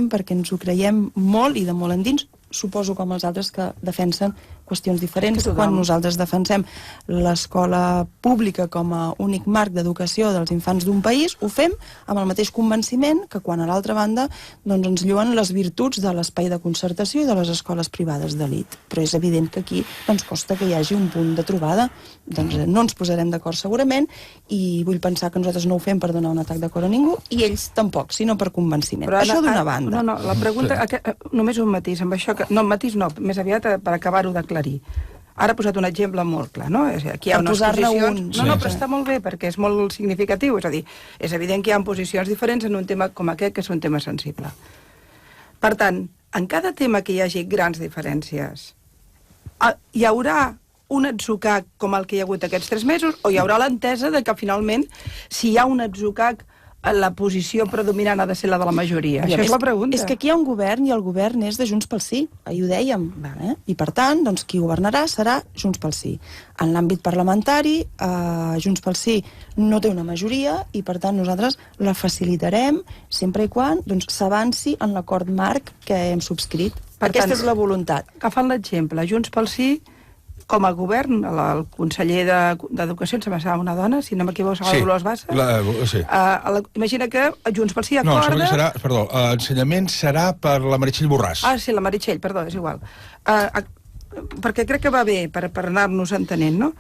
perquè ens ho creiem molt i de molt endins, suposo com els altres que defensen qüestions diferents. Quan nosaltres defensem l'escola pública com a únic marc d'educació dels infants d'un país, ho fem amb el mateix convenciment que quan a l'altra banda ens lluen les virtuts de l'espai de concertació i de les escoles privades d'elit. Però és evident que aquí costa que hi hagi un punt de trobada. No ens posarem d'acord segurament, i vull pensar que nosaltres no ho fem per donar un atac d'acord a ningú, i ells tampoc, sinó per convenciment. Però això d'una banda. No, la pregunta, només un matís amb això, no, matís no, més aviat per acabar-ho d'aclarir. Ara ha posat un exemple molt clar, no? Aquí hi ha unes posicions... No, però està molt bé, perquè és molt significatiu. És a dir, és evident que hi ha posicions diferents en un tema com aquest, que és un tema sensible. Per tant, en cada tema que hi hagi grans diferències, hi haurà un atzucac com el que hi ha hagut aquests 3 mesos, o hi haurà l'entesa de que finalment, si hi ha un atzucac, la posició predominant ha de ser la de la majoria? Això és la pregunta. És que aquí hi ha un govern i el govern és de Junts pel Sí, ahir ho dèiem. I per tant, qui governarà serà Junts pel Sí. En l'àmbit parlamentari, Junts pel Sí no té una majoria i per tant nosaltres la facilitarem sempre i quan s'avanci en l'acord marc que hem subscrit. Aquesta és la voluntat. Agafant l'exemple, Junts pel Sí, com a govern, el conseller d'Educació, em sembla que serà una dona, si no m'equivoco, serà la Dolors Bassa. Sí. Imagina que Junts pel Sí acorda... No, serà, perdó, ensenyament serà per la Meritxell Borràs. Sí, la Meritxell, perdó, és igual. Perquè crec que va bé per anar-nos entenent, no?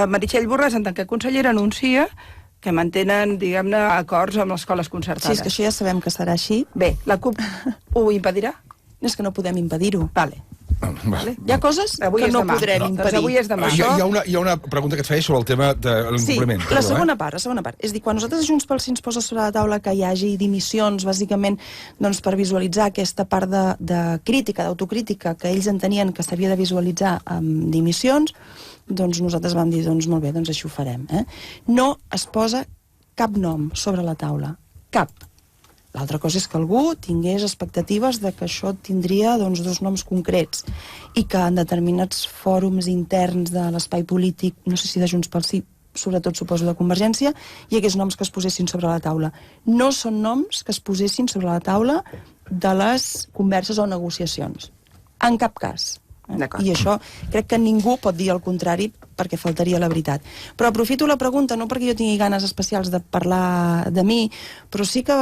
Meritxell Borràs, en tant que consellera, anuncia que mantenen, diguem-ne, acords amb les escoles concertades. Sí, és que això ja sabem que serà així. Bé, la CUP ho impedirà? És que no podem impedir-ho. Vale. Hi ha coses que no podrem impedir. Avui és demà. Hi ha una pregunta que et feia sobre el tema de l'incompliment. Sí, la segona part. És a dir, quan nosaltres a Junts pel Sí ens posa sobre la taula que hi hagi dimissions, bàsicament, doncs, per visualitzar aquesta part de crítica, d'autocrítica, que ells entenien que s'havia de visualitzar amb dimissions, doncs nosaltres vam dir, doncs molt bé, doncs així ho farem. No es posa cap nom sobre la taula. Cap. L'altra cosa és que algú tingués expectatives de que això tindria doncs, dos noms concrets i que en determinats fòrums interns de l'espai polític, no sé si de Junts pel Sí, sobretot suposo de Convergència, hi hagués noms que es posessin sobre la taula. No són noms que es posessin sobre la taula de les converses o negociacions. En cap cas. I això crec que ningú pot dir el contrari perquè faltaria la veritat. Però aprofito la pregunta, no perquè jo tingui ganes especials de parlar de mi, però sí que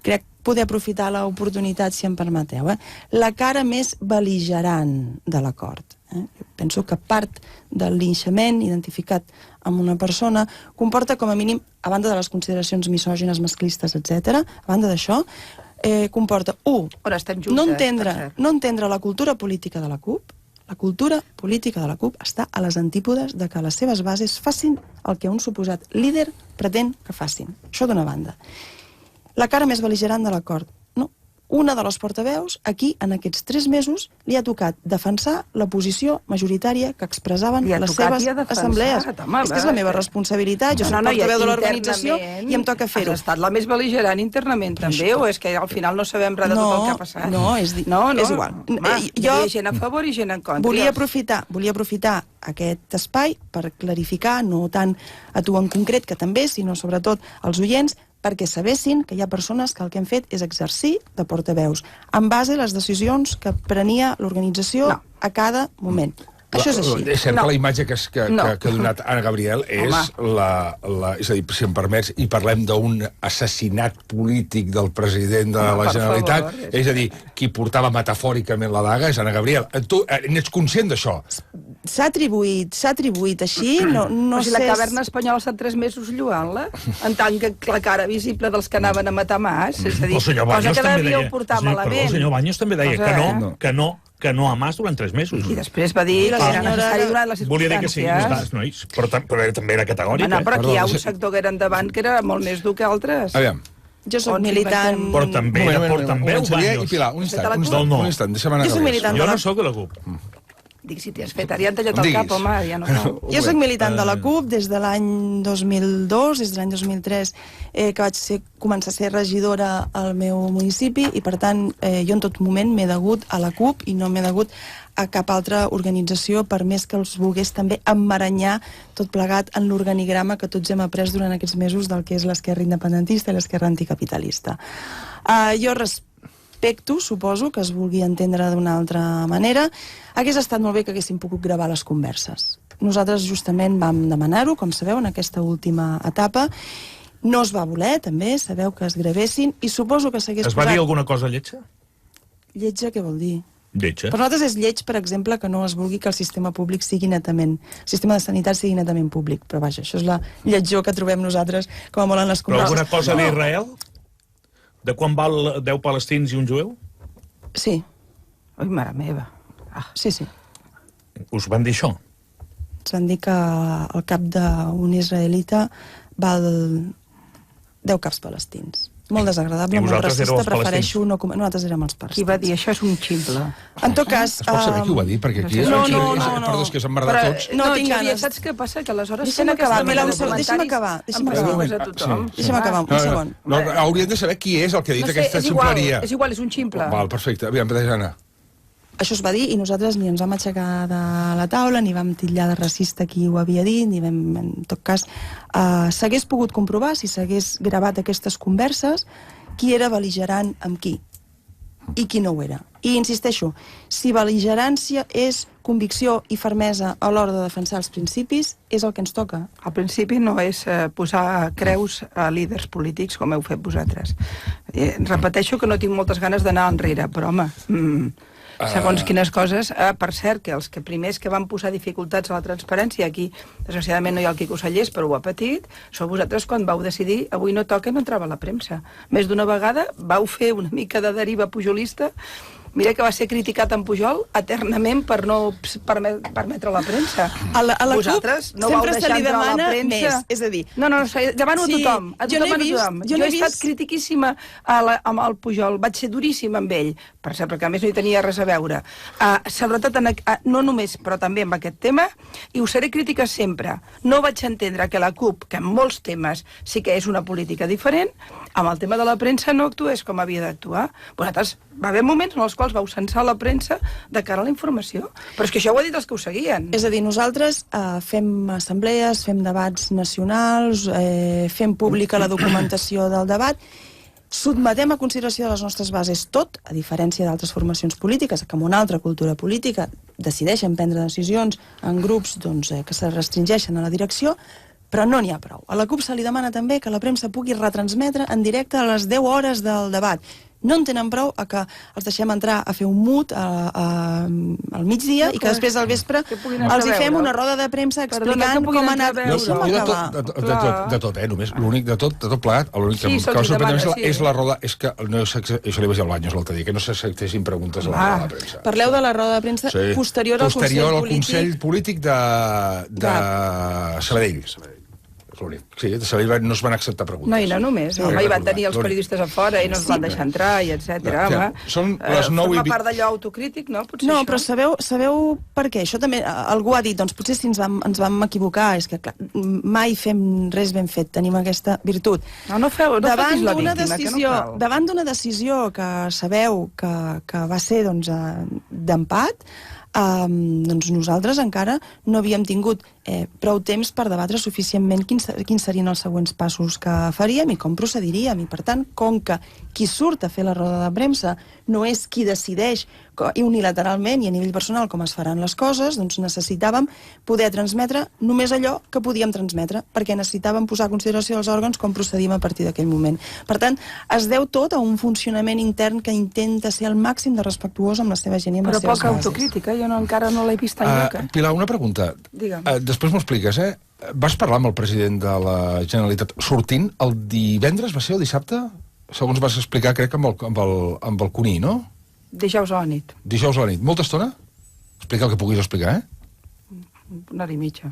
crec poder aprofitar l'oportunitat, si em permeteu. La cara més bel·ligerant de l'acord. Jo penso que part del linxament identificat amb una persona comporta com a mínim, a banda de les consideracions misògines, masclistes, etc., a banda d'això, comporta, no entendre la cultura política de la CUP. La cultura política de la CUP està a les antípodes de que les seves bases facin el que un suposat líder pretén que facin. Això d'una banda. La cara més bel·ligerant de l'acord. No. Una de les portaveus, aquí, en aquests 3 mesos, li ha tocat defensar la posició majoritària que expressaven les seves assemblees. És que és la meva responsabilitat. Jo soc portaveu de l'organització i em toca fer-ho. Has estat la més bel·ligerant internament, també, o és que al final no sabem res de tot el que ha passat? No, és igual. Hi havia gent a favor i gent en contra. Volia aprofitar aquest espai per clarificar, no tant a tu en concret, que també, sinó sobretot als oients, perquè sabessin que hi ha persones que el que han fet és exercir de portaveus en base a les decisions que prenia l'organització a cada moment. Això és així. És cert que la imatge que ha donat Anna Gabriel és és a dir, si em permets, i parlem d'un assassinat polític del president de la Generalitat, és a dir, qui portava metafòricament la daga és Anna Gabriel. Tu n'ets conscient d'això? S'ha atribuït així, no sé... La caverna espanyola ha estat 3 mesos lluant-la, en tant que la cara visible dels que anaven a matar Mas, és a dir, cosa que devíeu portar malament. El senyor Baños també deia que no a Mas durant 3 mesos. I després va dir que era necessari donar les circumstàncies. Volia dir que sí, més nois, però també era categòric. Però aquí hi ha un sector que era endavant que era molt més dur que altres. Aviam. Jo soc militant... Però també veu Baños. Pilar, un instant, deixa'm anar. Jo soc militant de la CUP. Jo no soc de la CUP. Dic, si t'hi has fet, ara ja han tallat el cap, home, ja no cal. Jo soc militant de la CUP des de l'any 2002, des de l'any 2003, que vaig començar a ser regidora al meu municipi, i per tant jo en tot moment m'he degut a la CUP i no m'he degut a cap altra organització, per més que els volgués també emmaranyar tot plegat en l'organigrama que tots hem après durant aquests mesos del que és l'esquerra independentista i l'esquerra anticapitalista. Jo respecto, suposo, que es vulgui entendre d'una altra manera. Hagués estat molt bé que haguéssim pogut gravar les converses. Nosaltres justament vam demanar-ho, com sabeu, en aquesta última etapa. No es va voler, també, sabeu que es gravessin, i suposo que s'hagués posat... Es va dir alguna cosa lletja? Lletja, què vol dir? Lletja. Per nosaltres és lleig, per exemple, que no es vulgui que el sistema públic sigui netament... El sistema de sanitat sigui netament públic. Però vaja, això és la lletjor que trobem nosaltres com a molt en les converses. Però alguna cosa d'Israel? De quan val 10 palestins i un jueu? Sí. Ui, mare meva. Sí. Us van dir això? Ens van dir que el cap d'un israelita val 10 caps palestins. Molt desagradable, molt racista, prefereixo no... Nosaltres érem els palestins. Qui va dir això és un ximple. En tot cas... Es pot saber qui ho va dir? Perquè aquí... No. Perdó, és que s'han bardat tots. No tinc ganes. Saps què passa? Que aleshores... Deixa'm acabar, un segon. Hauríem de saber qui és el que ha dit aquesta ximpleria. És igual, és un ximple. Val, perfecte. Aviam, Anna. Això es va dir i nosaltres ni ens vam aixecar de la taula, ni vam titllar de racista qui ho havia dit, ni vam, en tot cas, s'hagués pogut comprovar, si s'hagués gravat aquestes converses, qui era bel·ligerant amb qui i qui no ho era. I insisteixo, si bel·ligerància és convicció i fermesa a l'hora de defensar els principis, és el que ens toca. Al principi no és posar creus a líders polítics com heu fet vosaltres. Repeteixo que no tinc moltes ganes d'anar enrere, però home... segons quines coses, per cert, que els que primers que van posar dificultats a la transparència, aquí desgraciadament no hi ha el Quico Sallés, però ho ha patit, sou vosaltres quan vau decidir avui no toca, no entrava a la premsa. Més d'una vegada vau fer una mica de deriva pujolista Mira que va ser criticat en Pujol eternament per no permetre la premsa. A la Vosaltres CUP no vau sempre se deixar li entrar a la demana premsa. més, és a dir... No, demano Sí, a tothom. jo l'he vist, Jo he estat critiquíssima amb el Pujol, vaig ser duríssima amb ell, per cert, perquè a més no hi tenia res a veure. Sobretot, no només, però també amb aquest tema, i ho seré crítica sempre. No vaig entendre que la CUP, que en molts temes sí que és una política diferent, amb el tema de la premsa no actués com havia d'actuar. Vosaltres va haver moments en els quals vau censar la premsa de cara a la informació. Però és que això ho ha dit els que ho seguien. És a dir, nosaltres fem assemblees, fem debats nacionals, fem pública la documentació del debat, sotmetem a consideració de les nostres bases tot, a diferència d'altres formacions polítiques, que amb una altra cultura política decideixen prendre decisions en grups que se restringeixen a la direcció, però no n'hi ha prou. A la CUP se li demana també que la premsa pugui retransmetre en directe a les 10 hores del debat. No en tenen prou a que els deixem entrar a fer un mut al migdia i que després al vespre els hi fem una roda de premsa explicant com ha anat. Deixa'm acabar. De tot, només l'únic de tot plegat, l'únic que va sorprendre és la roda, és que això li vaig dir al Banyos l'altre dia, que no s'acceptessin preguntes a la roda de premsa. Parleu de la roda de premsa posterior al Consell Polític de Sabadell. Sí, de Sabadell no es van acceptar preguntes. No, i no només. Home, hi van tenir els periodistes a fora i no es van deixar entrar, i etc. Són les 9 i... Forma part d'allò autocrític, no? No, però sabeu per què? Això també, algú ha dit, doncs potser si ens vam equivocar, és que clar, mai fem res ben fet, tenim aquesta virtut. No facis la víctima, que no cal. Davant d'una decisió que sabeu que va ser d'empat, doncs nosaltres encara no havíem tingut prou temps per debatre suficientment quins serien els següents passos que faríem i com procediríem. I per tant, com que qui surt a fer la roda de premsa no és qui decideix unilateralment i a nivell personal com es faran les coses, doncs necessitàvem poder transmetre només allò que podíem transmetre, perquè necessitàvem posar a consideració dels òrgans com procedim a partir d'aquell moment. Per tant, es deu tot a un funcionament intern que intenta ser el màxim de respectuós amb la seva gent i amb les seves bases. Però poca autocrítica, jo encara no l'he vist enlloc. Pilar, una pregunta. Digue'm. Després m'ho expliques, Vas parlar amb el president de la Generalitat sortint el divendres, va ser el dissabte? Segons vas explicar, crec, amb el Cuní, no? Dijous a la nit. Dijous a la nit. Molta estona? Explica el que puguis explicar, Una hora i mitja.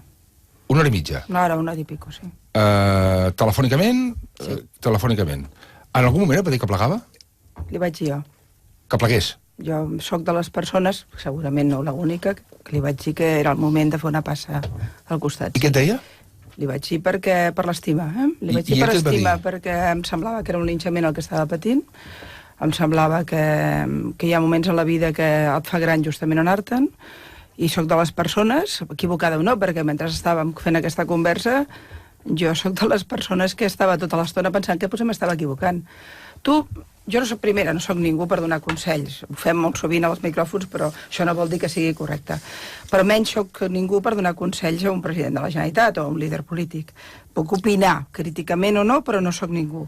Una hora i mitja? Una hora i pico, sí. Telefònicament? Sí. Telefònicament. En algun moment va dir que plegava? Li vaig dir jo. Que plegués? Jo sóc de les persones, segurament no l'única, que li vaig dir que era el moment de fer una passa al costat. I què et deia? Li vaig dir per l'estima, Li vaig dir per l'estima, perquè em semblava que era un linxament el que estava patint, em semblava que hi ha moments a la vida que et fa gran justament anar-te'n, i sóc de les persones, equivocada o no, perquè mentre estàvem fent aquesta conversa, jo sóc de les persones que estava tota l'estona pensant que potser m'estava equivocant. Jo no soc primera, no soc ningú per donar consells. Ho fem molt sovint als micròfons, però això no vol dir que sigui correcte. Però menys soc ningú per donar consells a un president de la Generalitat o a un líder polític. Puc opinar, críticament o no, però no soc ningú.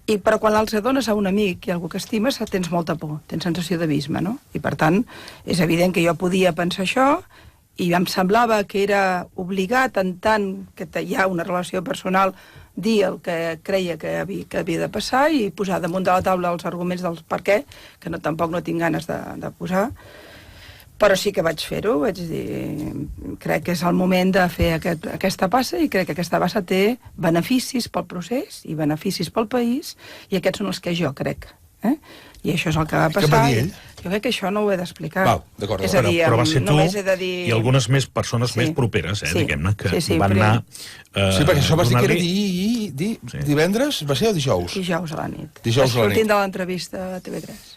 Però quan els dones a un amic i a algú que estimes, tens molta por, tens sensació d'abisme, no? I per tant, és evident que jo podia pensar això i em semblava que era obligat, en tant que hi ha una relació personal, dir el que creia que havia de passar i posar damunt de la taula els arguments del per què, que tampoc no tinc ganes de posar, però sí que vaig fer-ho, vaig dir, crec que és el moment de fer aquesta passa i crec que aquesta passa té beneficis pel procés i beneficis pel país i aquests són els que jo crec. I això és el que va passar. Què va dir ell? Jo crec que això no ho he d'explicar. D'acord. És a dir, però va ser tu només he de dir... i algunes persones més properes, diguem-ne, que van anar... Sí, perquè això vas dir que era divendres, va ser o dijous? Dijous a la nit. Sortint de l'entrevista a TV3.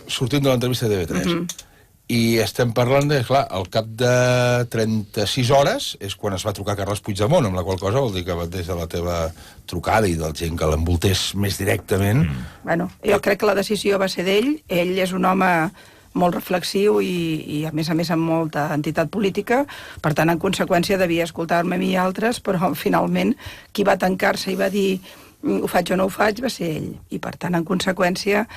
Sortint de l'entrevista a TV3. I estem parlant de, clar, al cap de 36 hores és quan es va trucar Carles Puigdemont, amb la qual cosa vol dir que des de la teva trucada i del gent que l'envoltés més directament... Bueno, jo crec que la decisió va ser d'ell. Ell és un home molt reflexiu i a més amb molta entitat política. Per tant, en conseqüència, devia escoltar-me a mi i altres, però finalment qui va tancar-se i va dir ho faig o no ho faig, va ser ell. I per tant, en conseqüència,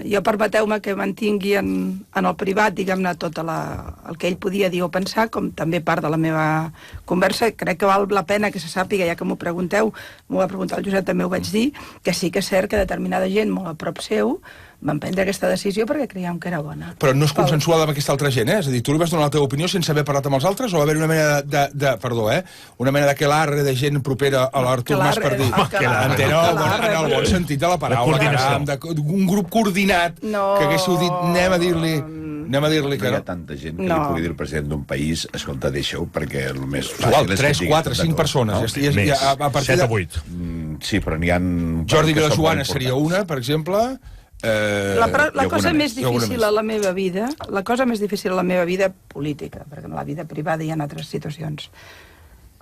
jo permeteu-me que mantingui en el privat, diguem-ne, tot el que ell podia dir o pensar, com també part de la meva conversa, crec que val la pena que se sàpiga, ja que m'ho pregunteu, m'ho va preguntar el Josep, també ho vaig dir, que sí que és cert que determinada gent molt a prop seu van prendre aquesta decisió perquè creiem que era bona. Però no és consensuada amb aquesta altra gent, eh? És a dir, tu li vas donar la teva opinió sense haver parlat amb els altres, o va haver una mena una mena d'aquelarre de gent propera a l'Artur Mas per dir... En el bon sentit de la paraula, un grup coordinat que haguéssiu dit, anem a dir-li que no. Hi ha tanta gent que li pugui dir al president d'un país, escolta, deixa-ho, perquè el més fàcil és... 3, 4, 5 persones. Més, 7 o 8. Sí, però n'hi ha... Jordi Vilajoana seria una, per exemple... La cosa més difícil a la meva vida, política, perquè en la vida privada hi ha altres situacions,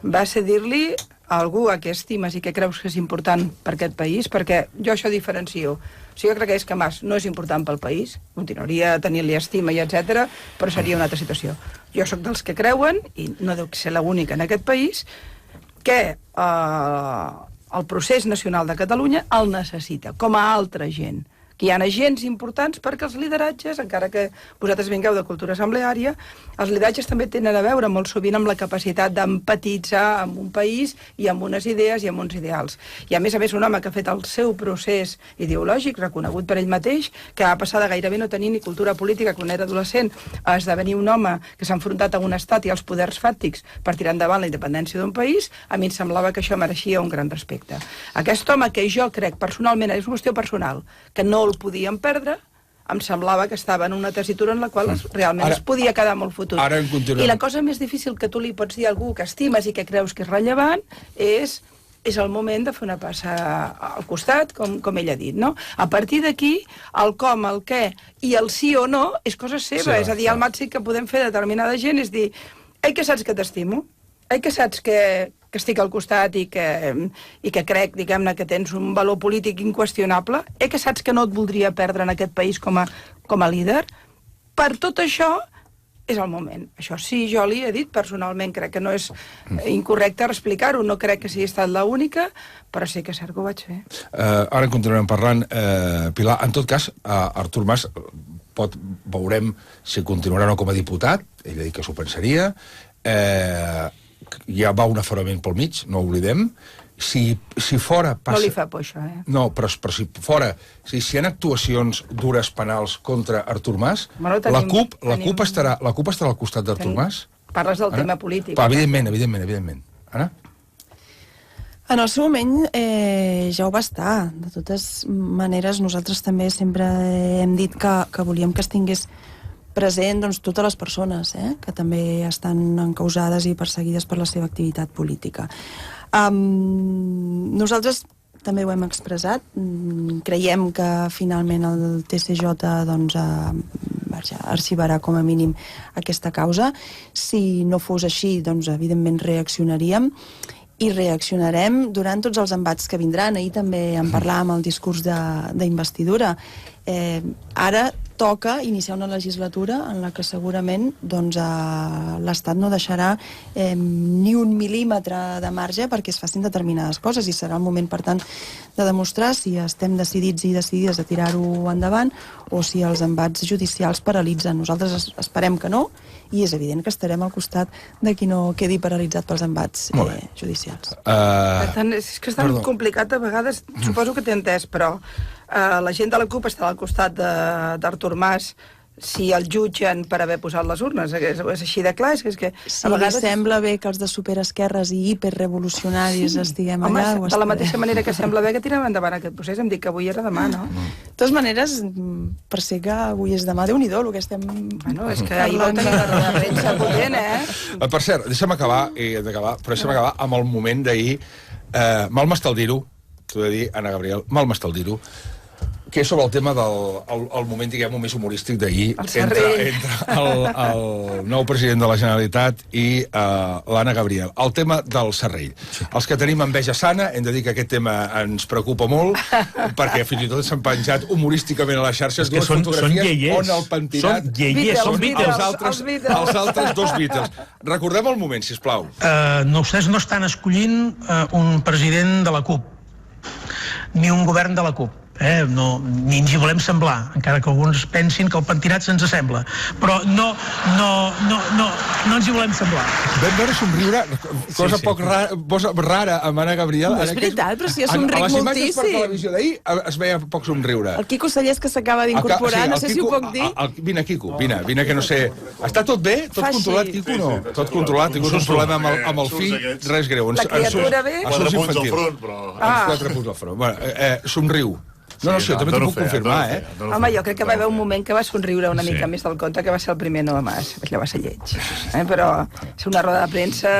va ser dir-li a algú a què estimes i que creus que és important per aquest país, perquè jo això diferencio. O sigui, jo crec que Mas no és important pel país, continuaria tenint-li estima i etc, però seria una altra situació. Jo sóc dels que creuen, i no deu ser l'única en aquest país, que el procés nacional de Catalunya el necessita, com a altra gent, que hi ha agents importants perquè els lideratges, encara que vosaltres vingueu de cultura assembleària, els lideratges també tenen a veure molt sovint amb la capacitat d'empatitzar amb un país i amb unes idees i amb uns ideals. I a més un home que ha fet el seu procés ideològic, reconegut per ell mateix, que va passar de gairebé no tenir ni cultura política quan era adolescent a esdevenir un home que s'ha enfrontat a un estat i als poders fàctics per tirar endavant la independència d'un país, a mi em semblava que això mereixia un gran respecte. Aquest home que jo crec personalment, és una qüestió personal, que no el podíem perdre, em semblava que estava en una tessitura en la qual realment es podia quedar molt fotut. I la cosa més difícil que tu li pots dir a algú que estimes i que creus que és rellevant és el moment de fer una passa al costat, com ell ha dit, no? A partir d'aquí, el com, el què i el sí o no és cosa seva. És a dir, el màxim que podem fer determinada gent és dir, que saps que t'estimo, que saps que estic al costat i que crec, diguem-ne, que tens un valor polític inqüestionable, que saps que no et voldria perdre en aquest país com a líder. Per tot això és el moment. Això sí, jo li he dit personalment, crec que no és incorrecte explicar-ho, no crec que sigui estat l'única, però sí que és cert que ho vaig fer. Ara en continuarem parlant. Pilar, en tot cas, Artur Mas veurem si continuarà o no com a diputat, ell ha dit que s'ho pensaria, ja va un aforament pel mig, no ho oblidem. Si fora... No li fa por això, No, però si fora... Si hi ha actuacions dures penals contra Artur Mas, la CUP estarà al costat d'Artur Mas? Parles del tema polític. Evidentment. Anna? En el seu moment ja ho va estar. De totes maneres, nosaltres també sempre hem dit que volíem que es tingués present totes les persones que també estan encausades i perseguides per la seva activitat política. Nosaltres també ho hem expressat. Creiem que finalment el TCJ arxivarà com a mínim aquesta causa. Si no fos així, evidentment reaccionaríem i reaccionarem durant tots els embats que vindran. Ahir també en parlàvem al discurs d'investidura. Ara toca iniciar una legislatura en la que segurament l'Estat no deixarà ni un mil·límetre de marge perquè es facin determinades coses i serà el moment, per tant, de demostrar si estem decidits i decidides a tirar-ho endavant o si els embats judicials paralitzen. Nosaltres esperem que no i és evident que estarem al costat de qui no quedi paralitzat pels embats judicials. Per tant, és que és tan complicat a vegades, suposo que t'he entès, però la gent de la CUP està al costat d'Artur Mas si el jutgen per haver posat les urnes. És així de clar. Si li sembla bé que els de superesquerres i hiperrevolucionaris estiguem allà... De la mateixa manera que sembla bé que tirem endavant aquest procés, em dic que avui era demà, no? De totes maneres, per ser que avui és demà, Déu-n'hi-do, el que estem... Bueno, és que ahir vau tenir una roda de premsa potent, Per cert, deixa'm acabar amb el moment d'ahir. Mal m'estal dir-ho, t'ho he de dir, Anna Gabriel, mal m'estal dir-ho, que és sobre el tema del moment, diguem-ho, més humorístic d'ahir entre el nou president de la Generalitat i l'Anna Gabriel. El tema del Serrell. Els que tenim enveja sana, hem de dir que aquest tema ens preocupa molt, perquè fins i tot s'han penjat humorísticament a les xarxes dues fotografies on el pentinat... Són Beatles. Els altres dos Beatles. Recordem el moment, sisplau. Vostès no estan escollint un president de la CUP, ni un govern de la CUP. ni ens hi volem semblar, encara que alguns pensin que el pentinat se'ns sembla, però no ens hi volem semblar. Vam veure somriure, cosa poc rara amb Anna Gabriel. No és veritat, però si jo somric moltíssim. A les imatges per televisió d'ahir es veia poc somriure. El Quico Sallés, que s'acaba d'incorporar, no sé si ho puc dir. Vine, Quico, vine, que no sé. Està tot bé? Tot controlat, Quico, no? Tot controlat, tinc un problema amb el fill, res greu. La criatura bé? 4 punts al front, però... 4 punts al front. Somriu. No, també t'ho puc confirmar, Home, jo crec que va haver un moment que va somriure una mica més del compte, que va ser el primer no Mas, allò va ser lleig. Però és una roda de premsa...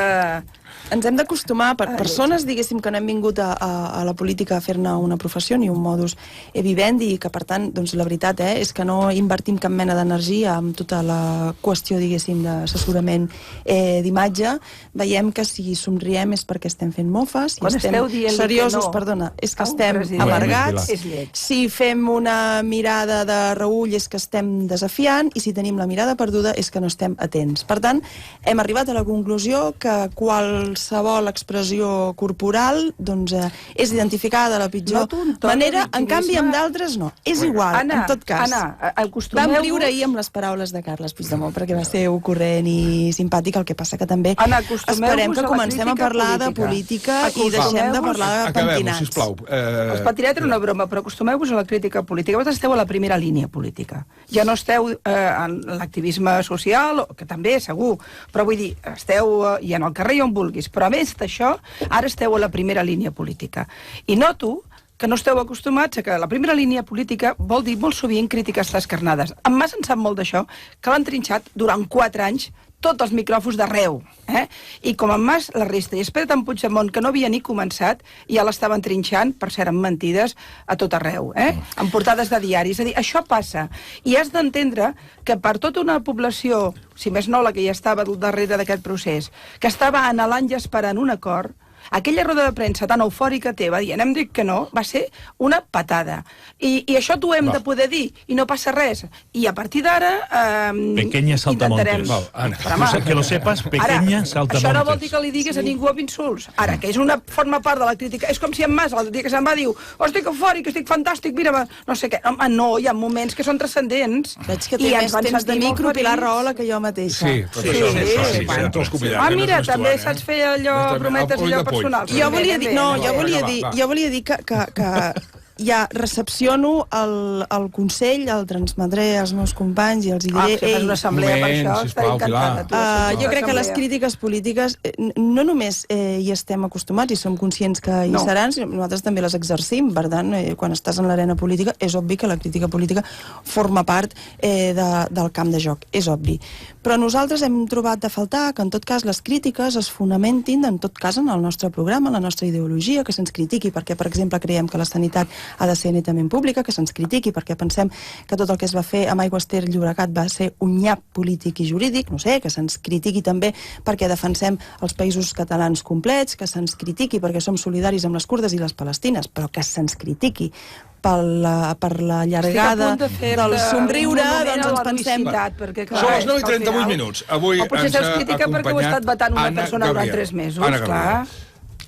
Ens hem d'acostumar, per persones, diguéssim, que no hem vingut a la política a fer-ne una professió ni un modus vivendi, i que, per tant, doncs, la veritat és que no invertim cap mena d'energia en tota la qüestió, diguéssim, d'assessorament d'imatge. Veiem que si somriem és perquè estem fent mofes, i estem seriosos, perdona, és que estem amargats. Si fem una mirada de reüll és que estem desafiant, i si tenim la mirada perduda és que no estem atents. Per tant, hem arribat a la conclusió que qualsevol expressió corporal doncs, és identificada de la pitjor manera, en canvi amb d'altres no. És igual, en tot cas. Anna, acostumeu-vos... Vam riure ahir amb les paraules de Carles Puigdemont perquè va ser ocorrent i simpàtic, el que passa que també esperem que comencem a parlar de política i deixem de parlar de pentinats. Sisplau. Els pentinats era una broma, però acostumeu-vos a la crítica política. Vosaltres esteu a la primera línia política. Ja no esteu en l'activisme social, que també, segur, però vull dir, esteu i en el carrer i on vulguis. Però a més d'això, ara esteu a la primera línia política. I noto que no esteu acostumats a que la primera línia política vol dir molt sovint crítiques descarnades. En Mas en sap molt d'això, que l'han trinxat durant 4 anys tots els micròfons d'arreu. I com en Mas, la resta. I espera't en Puigdemont, que no havia ni començat, i ja l'estaven trinxant, per cert, amb mentides a tot arreu, amb portades de diaris. És a dir, això passa. I has d'entendre que per tota una població, si més no la que ja estava darrere d'aquest procés, que estava anhelant i esperant un acord, aquella roda de premsa tan eufòrica teva, dient hem dit que no, va ser una patada. I això t'ho hem de poder dir, i no passa res. I a partir d'ara... Pequeña saltamontes. Que lo sepas, pequeña saltamontes. Això no vol dir que li digues a ningú amb insults. Ara, que és una forma part de la crítica. És com si en Mas, el dia que se'n va, diu estic eufòric, estic fantàstic, mira, no sé què. Home, no, hi ha moments que són transcendents. Veig que té més temps de micro Pilar Rahola que jo mateixa. Sí. Mira, també saps fer allò, prometes allò personal. Jo volia dir que ja recepciono el Consell, el transmetré als meus companys i els hi diré... fes una assemblea per això, estaré encantada. Jo crec que les crítiques polítiques no només hi estem acostumats i som conscients que hi seran, sinó nosaltres també les exercim. Per tant, quan estàs en l'arena política, és obvi que la crítica política forma part del camp de joc, és obvi. Però nosaltres hem trobat de faltar que, en tot cas, les crítiques es fonamentin, en tot cas, en el nostre programa, en la nostra ideologia, que se'ns critiqui perquè, per exemple, creiem que la sanitat ha de ser netament pública, que se'ns critiqui perquè pensem que tot el que es va fer amb Aigües Ter Llobregat va ser un nyap polític i jurídic, no sé, que se'ns critiqui també perquè defensem els països catalans complets, que se'ns critiqui perquè som solidaris amb les kurdes i les palestines, però que se'ns critiqui per la llargada del somriure, doncs ens pensem... Són les 9:38 minuts. Avui o potser se'ls critica perquè ho ha estat vetant una persona durant 3 mesos. Anna Gabriel.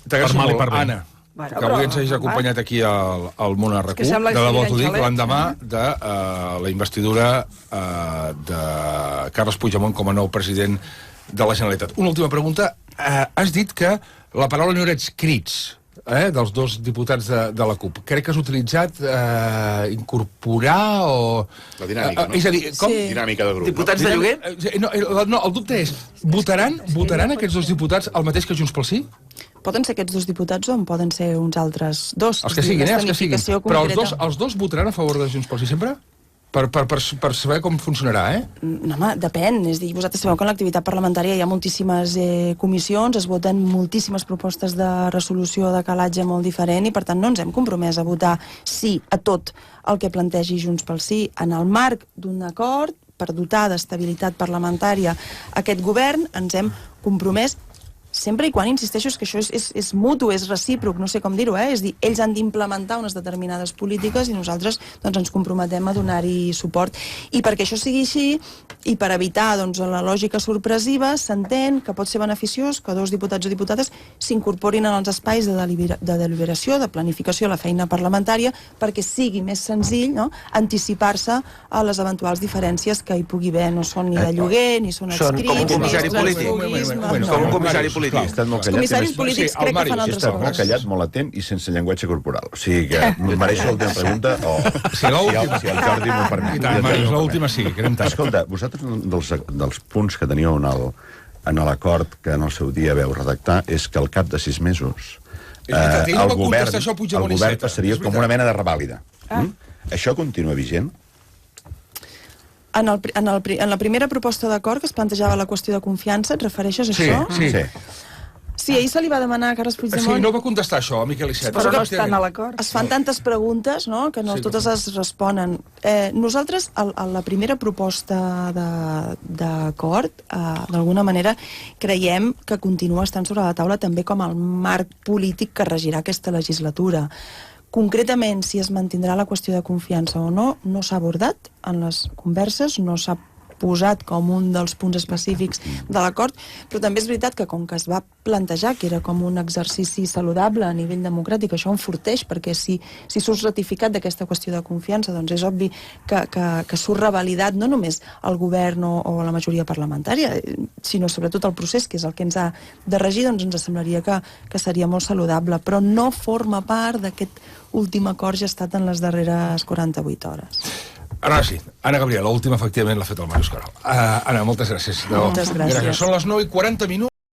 T'agraeixo molt, Anna, que avui ens hagis acompanyat aquí al Món RQ. De debò t'ho dic, l'endemà de la investidura de Carles Puigdemont com a nou president de la Generalitat. Una última pregunta. Has dit que la paraula no era crits, dels 2 diputats de la CUP. Crec que has utilitzat incorporar o... La dinàmica, no? És a dir, com? Dinàmica de grup. Diputats de lloguer? No, el dubte és, votaran aquests 2 diputats el mateix que Junts pel Sí? Poden ser aquests 2 diputats o en poden ser uns altres 2. Els que siguin, els que siguin. Però els dos votaran a favor de Junts pel Sí sempre? Per saber com funcionarà, No, home, depèn. És a dir, vosaltres sabeu que en l'activitat parlamentària hi ha moltíssimes comissions, es voten moltíssimes propostes de resolució de calatge molt diferent i, per tant, no ens hem compromès a votar sí a tot el que plantegi Junts pel Sí en el marc d'un acord per dotar d'estabilitat parlamentària aquest govern. Ens hem compromès sempre i quan, insisteixo, és que això és mutu, és recíproc, no sé com dir-ho, és dir, ells han d'implementar unes determinades polítiques i nosaltres doncs, ens comprometem a donar-hi suport. I perquè això sigui així, i per evitar doncs, la lògica sorpresiva, s'entén que pot ser beneficiós que 2 diputats o diputades s'incorporin en els espais de deliberació, de planificació de la feina parlamentària, perquè sigui més senzill, no?, anticipar-se a les eventuals diferències que hi pugui haver. No són ni de lloguer, ni són adscrits, com un comissari polític. Com un comissari polític. Els comissaris polítics crec que fan altres coses. Molt callat, molt atent i sense llenguatge corporal. O sigui que mereixo l'última pregunta si el Jordi m'ho permet. L'última sí, quedem tard. Escolta, vosaltres dels punts que teníeu en l'acord que en el seu dia veu redactar és que al cap de 6 mesos el govern passaria com una mena de revàlida. Això continua vigent? En la primera proposta d'acord que es plantejava la qüestió de confiança, et refereixes a això? Sí. Sí, ahir se li va demanar a Carles Puigdemont... Sí, no va contestar això, a Miquel Iceta. Però no estan a l'acord. Es fan tantes preguntes, no?, que no totes es responen. Nosaltres, a la primera proposta d'acord, d'alguna manera, creiem que continua estant sobre la taula també com el marc polític que regirà aquesta legislatura. Concretament, si es mantindrà la qüestió de confiança o no, no s'ha abordat en les converses, no s'ha posat com un dels punts específics de l'acord, però també és veritat que com que es va plantejar que era com un exercici saludable a nivell democràtic, això enforteix, perquè si surts ratificat d'aquesta qüestió de confiança, doncs és obvi que surt revalidat no només el govern o la majoria parlamentària, sinó sobretot el procés, que és el que ens ha de regir, doncs ens semblaria que seria molt saludable, però no forma part d'aquest últim acord gestat en les darreres 48 hores. Ara sí, Anna Gabriel, l'última efectivament l'ha fet el Màrius Caral. Anna, moltes gràcies. Moltes gràcies. Són les 9:40.